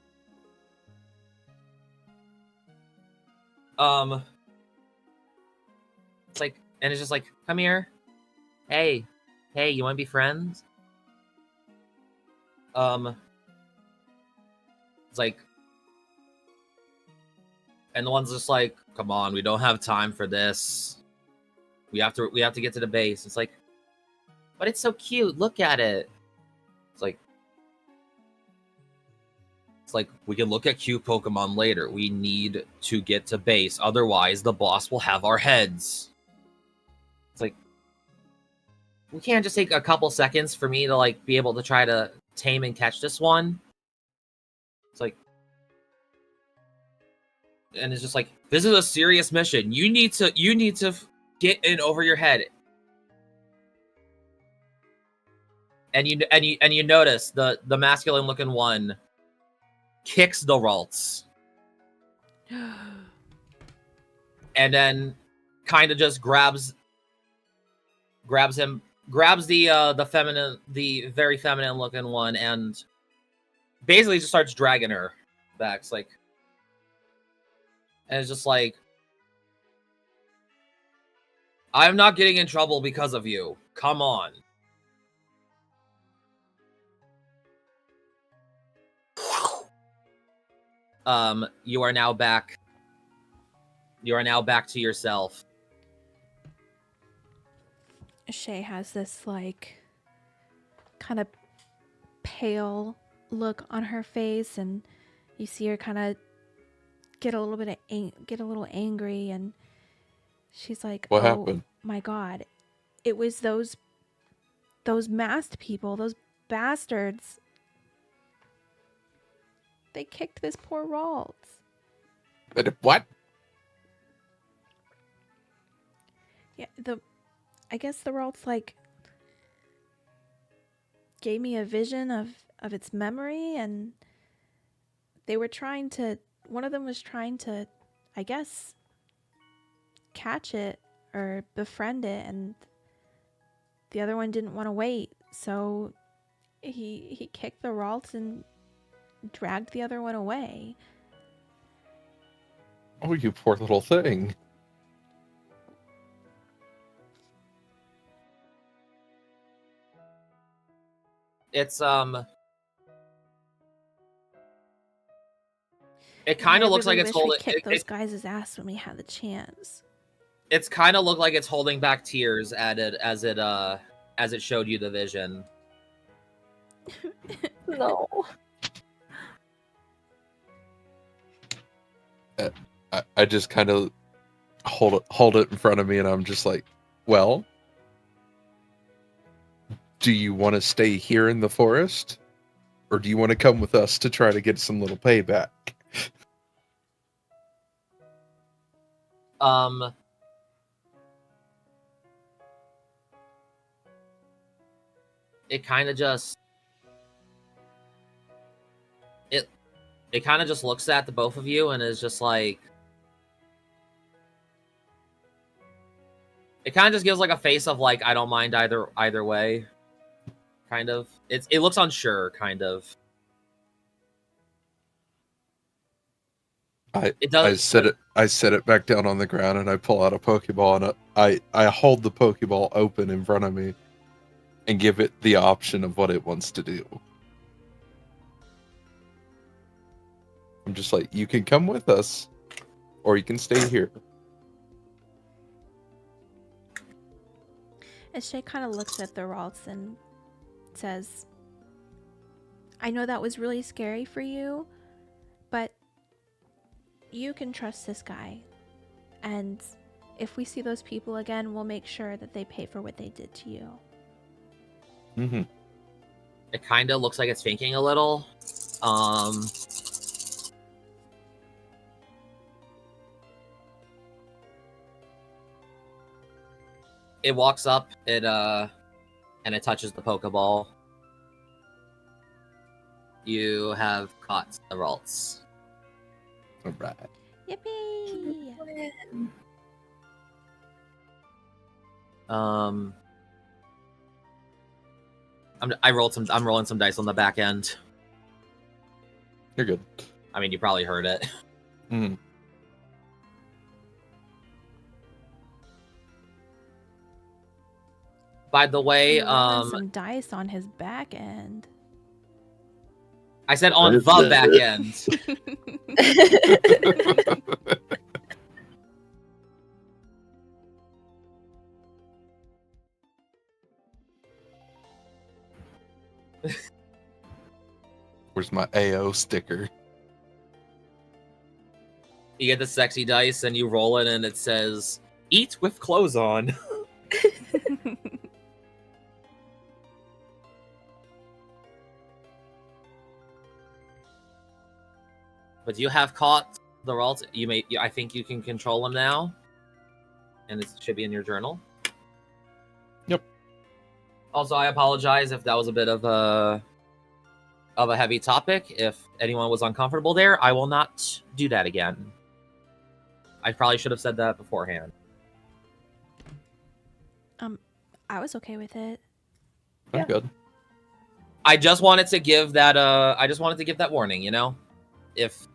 It's like, and it's just like, come here. Hey, you want to be friends? It's like, and the one's just like, come on, we don't have time for this. We have to get to the base. It's like, but it's so cute. Look at it. It's like we can look at cute Pokemon later. We need to get to base. Otherwise, the boss will have our heads. It's like, we can't just take a couple seconds for me to like be able to try to tame and catch this one. It's like, and it's just like, this is a serious mission. You need to get in over your head. And you notice the masculine looking one kicks the Ralts. And then kind of just grabs the very feminine looking one, and basically just starts dragging her back. It's like, and it's just like, I'm not getting in trouble because of you. Come on. You are now back. You are now back to yourself. Shae has this like kind of pale look on her face, and you see her kind of get a little angry, and she's like, What "Oh happened? my god, it was those masked people, those bastards. They kicked this poor Ralts." What? Yeah, I guess the Ralts like gave me a vision of its memory, and they were trying to. One of them was trying to, I guess, catch it or befriend it, and the other one didn't want to wait, so he kicked the Ralts and dragged the other one away. Oh, you poor little thing. It's It And kind I of looks like really it's wish we holding. kicked those guys' ass when we had the chance. It's kind of looked like it's holding back tears at it as it showed you the vision. No. I just kind of hold it in front of me, and I'm just like, well, do you want to stay here in the forest, or do you want to come with us to try to get some little payback? It kind of just it kind of just looks at the both of you and is just like, it kind of just gives like a face of like, I don't mind either way, kind of. It looks unsure, kind of. It does. I set it back down on the ground, and I pull out a Pokeball, and I hold the Pokeball open in front of me and give it the option of what it wants to do. I'm just like, you can come with us, or you can stay here. And Shae kind of looks at the Ralts and says, "I know that was really scary for you, but you can trust this guy. And if we see those people again, we'll make sure that they pay for what they did to you." Mm-hmm. It kind of looks like it's thinking a little. It walks up, and it touches the Pokeball. You have caught the Ralts. All right. Yippee! I'm rolling some dice on the back end. You're good. I mean, you probably heard it. Mm. By the way, You're rolling some dice on his back end. I said on What is the that? back end. Where's my AO sticker? You get the sexy dice and you roll it, and it says, "Eat with clothes on." But you have caught the Ralt. I think you can control them now, and it should be in your journal. Yep. Also, I apologize if that was a bit of a heavy topic. If anyone was uncomfortable there, I will not do that again. I probably should have said that beforehand. I was okay with it. I'm Yeah. good. I just wanted to give that. I just wanted to give that warning. You know, if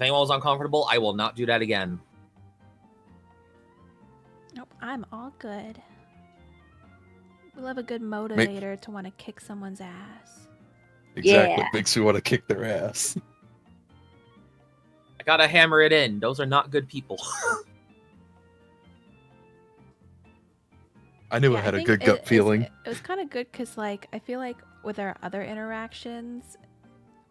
anyone was uncomfortable, I will not do that again. Nope, I'm all good. We love a good motivator to want to kick someone's ass. Exactly. Yeah. Makes me want to kick their ass. I gotta hammer it in. Those are not good people. I knew I Yeah, had a think good gut feeling. It was kind of good because, like, I feel like with our other interactions,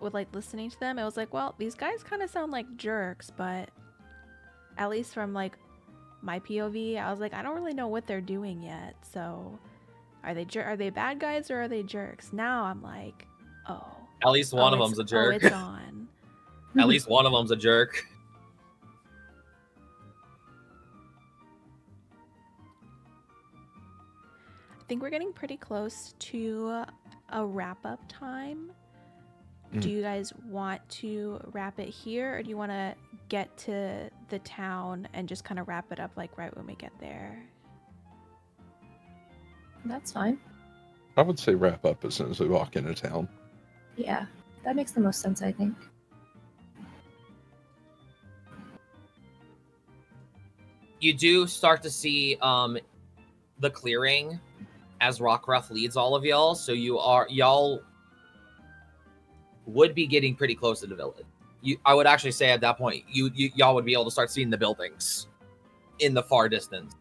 with like listening to them, it was like, well, these guys kind of sound like jerks, but at least from like my POV, I was like, I don't really know what they're doing yet. So are they bad guys or are they jerks? Now I'm like, oh. At least one of it's- them's a jerk. Oh, it's on. At least one of them's a jerk. I think we're getting pretty close to a wrap-up time. Do you guys want to wrap it here, or do you want to get to the town and just kind of wrap it up like right when we get there? That's fine. I would say wrap up as soon as we walk into town. Yeah, that makes the most sense, I think. You do start to see the clearing as Rockruff leads all of y'all, so y'all would be getting pretty close to the village. I would actually say at that point, y'all would be able to start seeing the buildings in the far distance.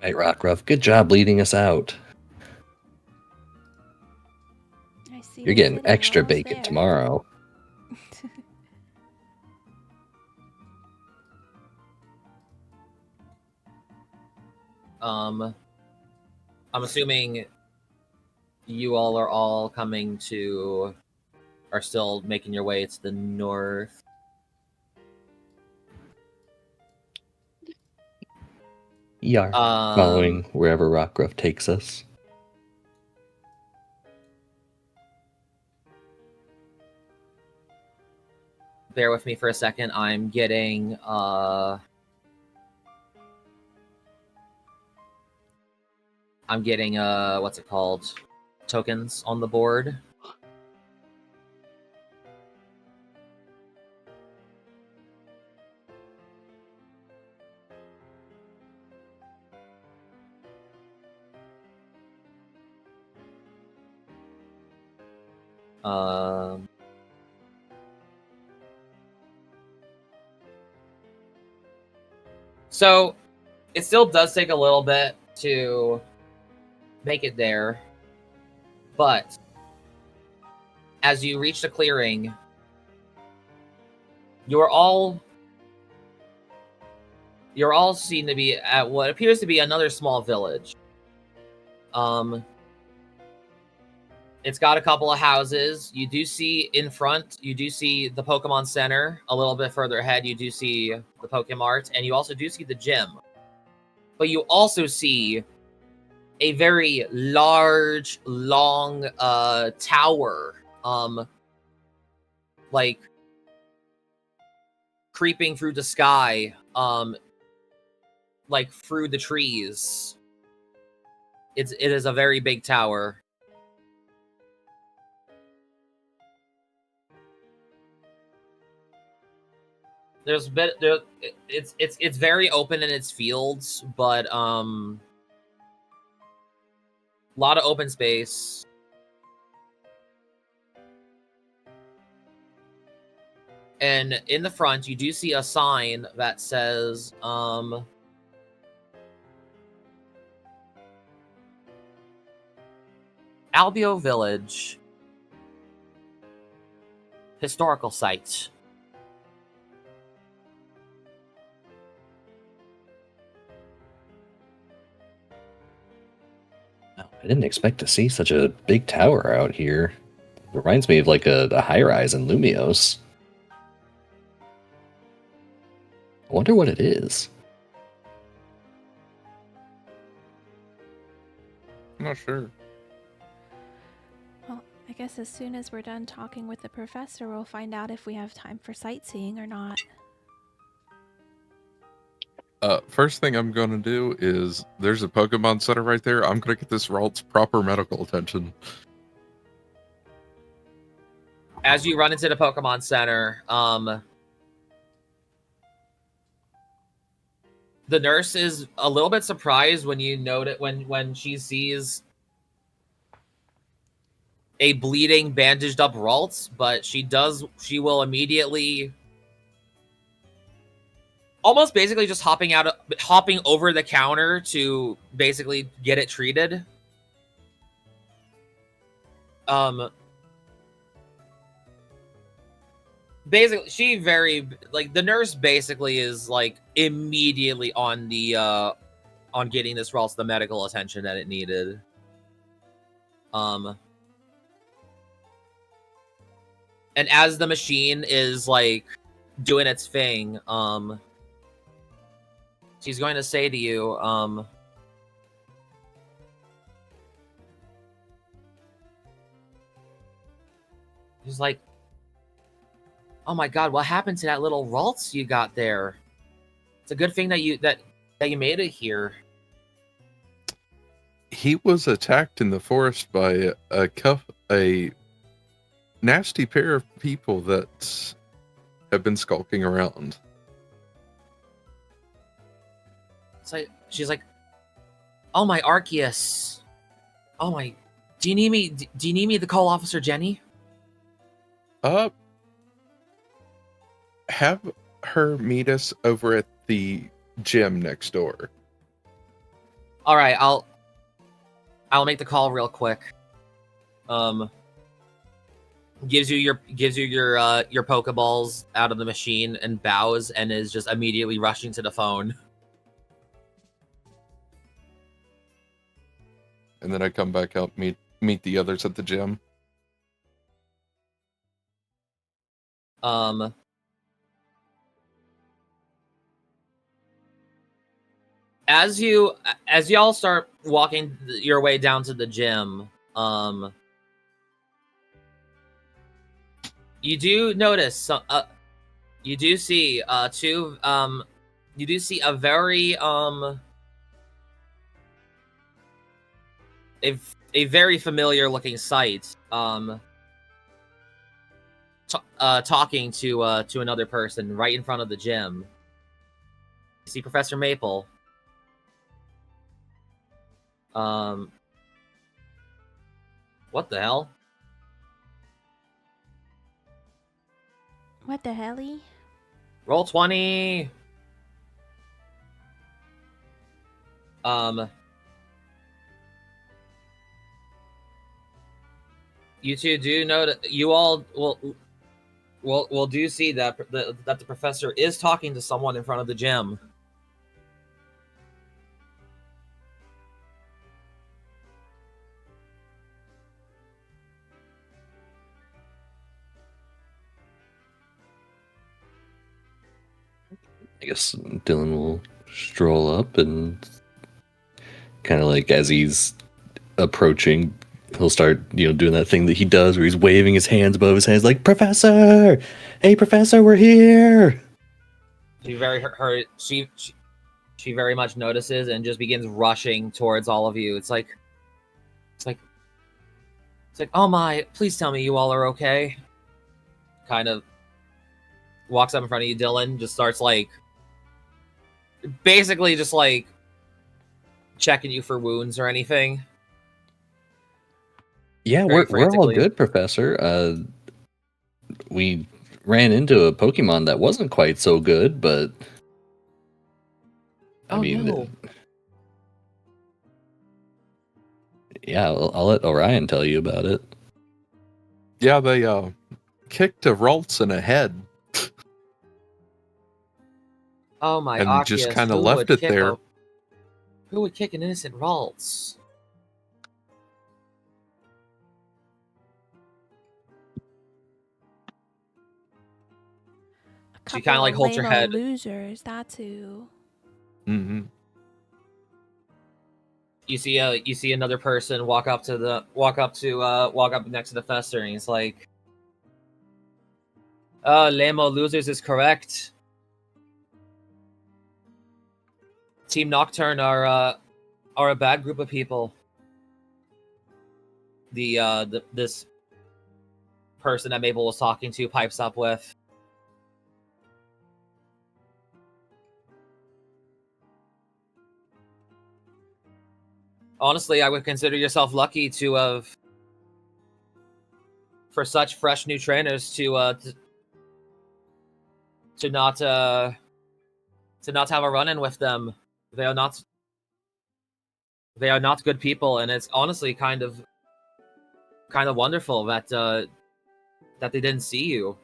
Right, Rockruff. Good job leading us out. I see. You're the getting city, we're extra almost bacon there. tomorrow. I'm assuming you all are still making your way to the north. Yeah. Following wherever Rockruff takes us. Bear with me for a second. I'm getting what's it called? Tokens on the board. So it still does take a little bit to make it there, but as you reach the clearing, you're all seen to be at what appears to be another small village. It's got a couple of houses. You do see in front, you do see the Pokemon Center. A little bit further ahead, you do see the Pokemart, and you also do see the gym. But you also see a very large, long tower, like creeping through the sky, like through the trees. It is a very big tower. It's very open in its fields, but a lot of open space. And in the front, you do see a sign that says Albio Village Historical Site. I didn't expect to see such a big tower out here. Reminds me of like a high-rise in Lumios. I wonder what it is. I'm not sure. Well, I guess as soon as we're done talking with the professor, we'll find out if we have time for sightseeing or not. First thing I'm going to do is there's a Pokemon Center right there. I'm going to get this Ralt's proper medical attention. As you run into the Pokemon Center, the nurse is a little bit surprised when you note it when she sees a bleeding, bandaged up Ralts, but she will immediately almost basically just hopping over the counter to basically get it treated. Basically, the nurse basically is like immediately on the on getting this Ralts the medical attention that it needed. And as the machine is like doing its thing, she's going to say to you, she's like, "Oh my God, what happened to that little Ralts you got there? It's a good thing that you made it here." He was attacked in the forest by a nasty pair of people that have been skulking around. So she's like, "Oh my Arceus. Oh my, do you need me to call Officer Jenny?" Have her meet us over at the gym next door. All right, I'll make the call real quick. Gives you your Pokeballs out of the machine and bows and is just immediately rushing to the phone. And then I come back out, meet the others at the gym. As y'all start walking your way down to the gym, you do notice you do see two you do see a very a very familiar looking sight, talking to another person right in front of the gym. You see Professor Maple. What the hell? What the helly? Roll 20. You two do know that you all will do see that that the professor is talking to someone in front of the gym. I guess Dillon will stroll up and kind of like as he's approaching, he'll start, doing that thing that he does where he's waving his hands above his heads like, "Professor! Hey, Professor, we're here!" She very much notices and just begins rushing towards all of you. It's like, "Oh my, please tell me you all are okay." Kind of walks up in front of you, Dillon, just starts like, basically just like checking you for wounds or anything. Yeah, Very we're all frantically. good, Professor. We ran into a Pokemon that wasn't quite so good, but I mean, no. yeah, I'll let Orion tell you about it. Yeah, they kicked a Ralts in the head. Oh my, and Arceus, just kind of who left would it there. Who would kick an innocent Ralts? She kind of like holds her head. Losers, that's who. Mm-hmm. You see another person walk up next to the Fester, and he's like, "Lamo losers is correct. Team Nocturne are a bad group of people." This person that Maple was talking to pipes up with, "Honestly, I would consider yourself lucky to have, for such fresh new trainers to not to not have a run-in with them. They are not good people, and it's honestly kind of wonderful that that they didn't see you.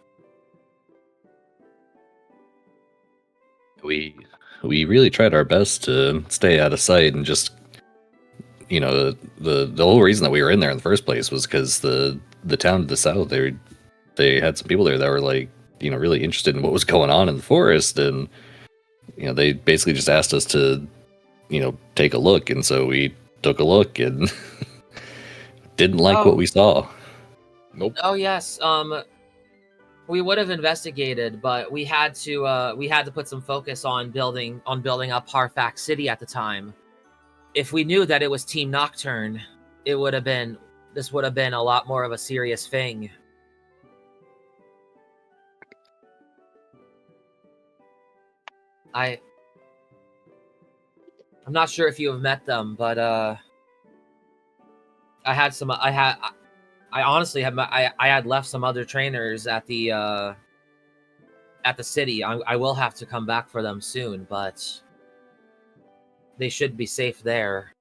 We really tried our best to stay out of sight, and just, you know, the whole reason that we were in there in the first place was because the town to the south, they had some people there that were like, you know, really interested in what was going on in the forest, and you know, they basically just asked us to, you know, take a look, and so we took a look and didn't like what we saw. Nope. Oh yes, we would have investigated, but we had to put some focus on building up Harfax City at the time. If we knew that it was Team Nocturne, this would have been a lot more of a serious thing. I'm not sure if you have met them, but I honestly had left some other trainers at the city. I will have to come back for them soon, but they should be safe there.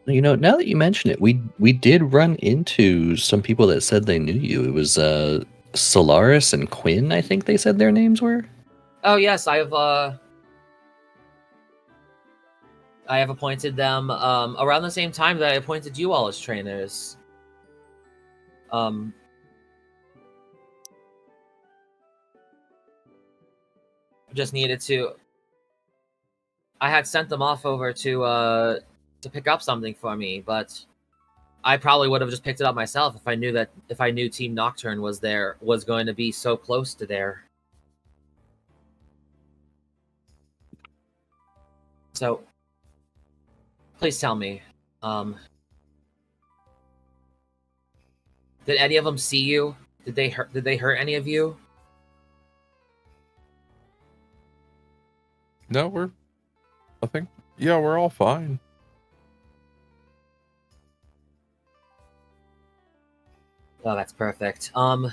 You know, now that you mention it, we did run into some people that said they knew you. It was Solaris and Quinn, I think they said their names were. Oh yes, I have appointed them around the same time that I appointed you all as trainers. Just needed to. I had sent them off over to pick up something for me, but I probably would have just picked it up myself if I knew Team Nocturne was going to be so close to there. So, please tell me, did any of them see you? Did they hurt any of you? No, we're all fine. Oh, that's perfect. I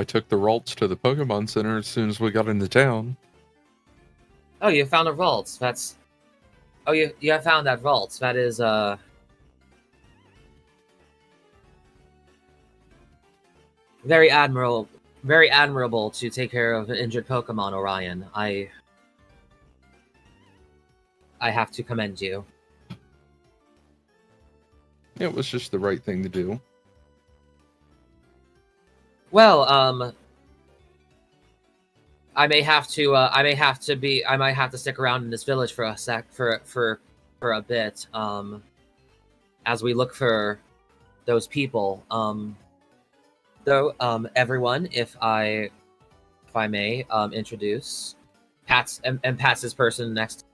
took the Ralts to the Pokemon Center as soon as we got into town. Oh, you found the Ralts. Oh, you have found that Ralts. That is very admirable to take care of an injured Pokemon, Orion. I have to commend you. It was just the right thing to do. Well, I might have to stick around in this village for a bit, as we look for those people. Though, everyone, if I may, introduce Pat's and Pat's his person next.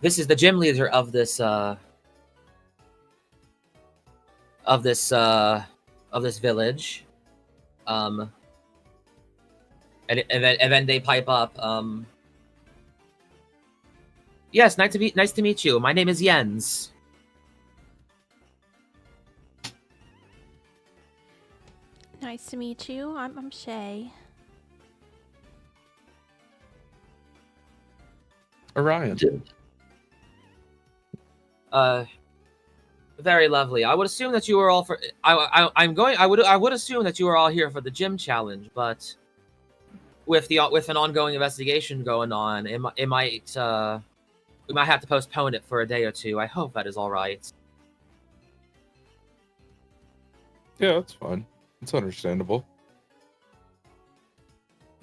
This is the gym leader of this village. And then they pipe up. Yes, nice to meet you. My name is Jens. Nice to meet you. I'm Shae. Orion. Very lovely. I would assume that you were all for. I would assume that you were all here for the gym challenge, but with an ongoing investigation going on, we might have to postpone it for a day or two. I hope that is all right. Yeah, that's fine. It's understandable.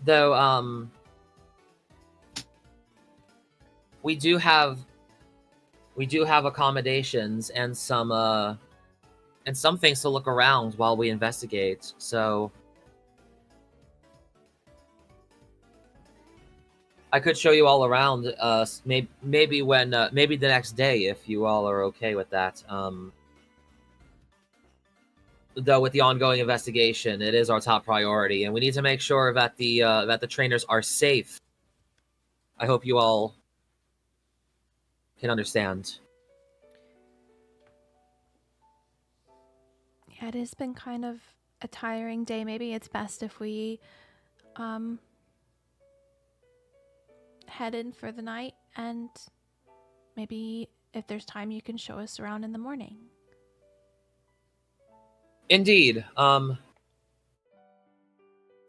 Though, we do have accommodations and some things to look around while we investigate. So I could show you all around. Maybe the next day if you all are okay with that. Though with the ongoing investigation, it is our top priority, and we need to make sure that the trainers are safe. I hope you all can understand. Yeah, it has been kind of a tiring day. Maybe it's best if we head in for the night, and maybe if there's time you can show us around in the morning. Indeed.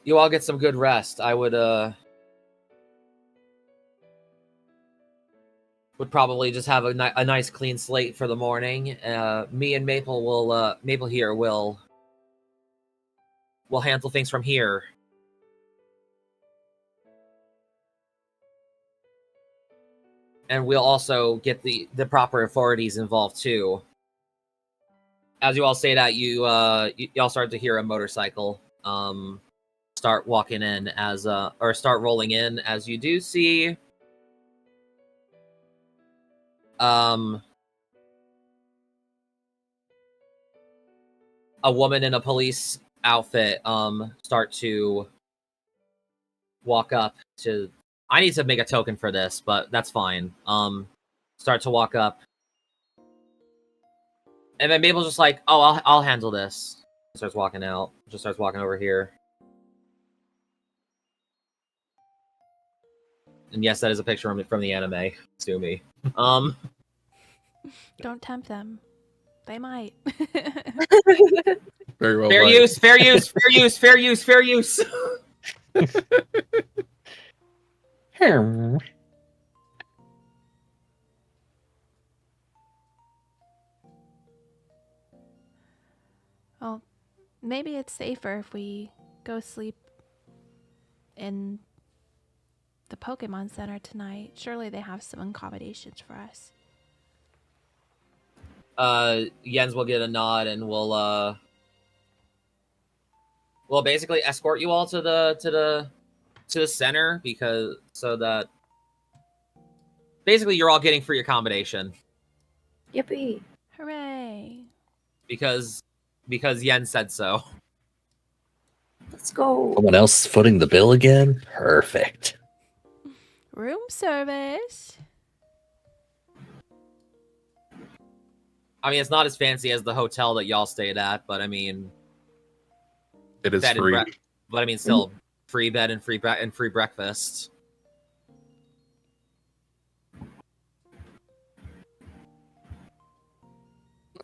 You all get some good rest. I would probably just have a nice clean slate for the morning. Me and Maple here will handle things from here. And we'll also get the proper authorities involved too. As you all say that, y'all start to hear a motorcycle start walking in or start rolling in as you do see a woman in a police outfit start to walk up to. I need to make a token for this, but that's fine. Start to walk up, and then Mabel's just like, "Oh, I'll handle this." Starts walking out. Just starts walking over here. And yes, that is a picture from the anime. Sue me. Don't tempt them. They might. Very well. Fair played. use, fair use, fair use, fair use, fair use. Well, maybe it's safer if we go sleep in the Pokemon Center tonight. Surely they have some accommodations for us. Jens will get a nod and we'll basically escort you all to the center because so that basically you're all getting free accommodation Yippee. Hooray! because Jens said so. Let's go. Someone else footing the bill again? Perfect. Room service. I mean, it's not as fancy as the hotel that y'all stayed at, but I mean, It is bed and free. but I mean, still free bed and free breakfast.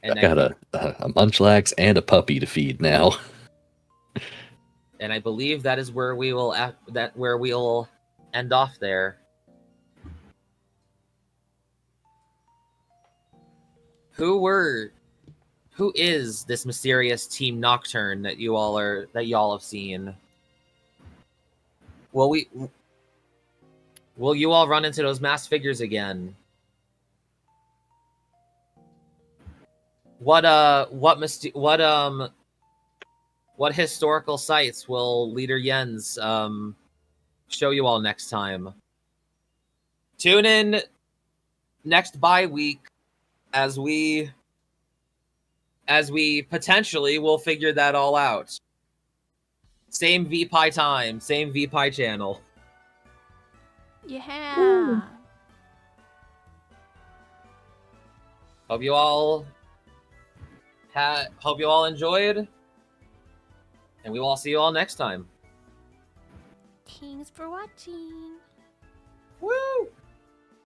And I got a Munchlax and a puppy to feed now. And I believe that is where we'll end off there. Who is this mysterious Team Nocturne that y'all have seen? Will you all run into those masked figures again? What historical sites will Leader Jens show you all next time? Tune in next bye week as we potentially will figure that all out. Same VPie time, same VPie channel. Yeah. Hope you all enjoyed, and we will all see you all next time. Thanks for watching. Woo!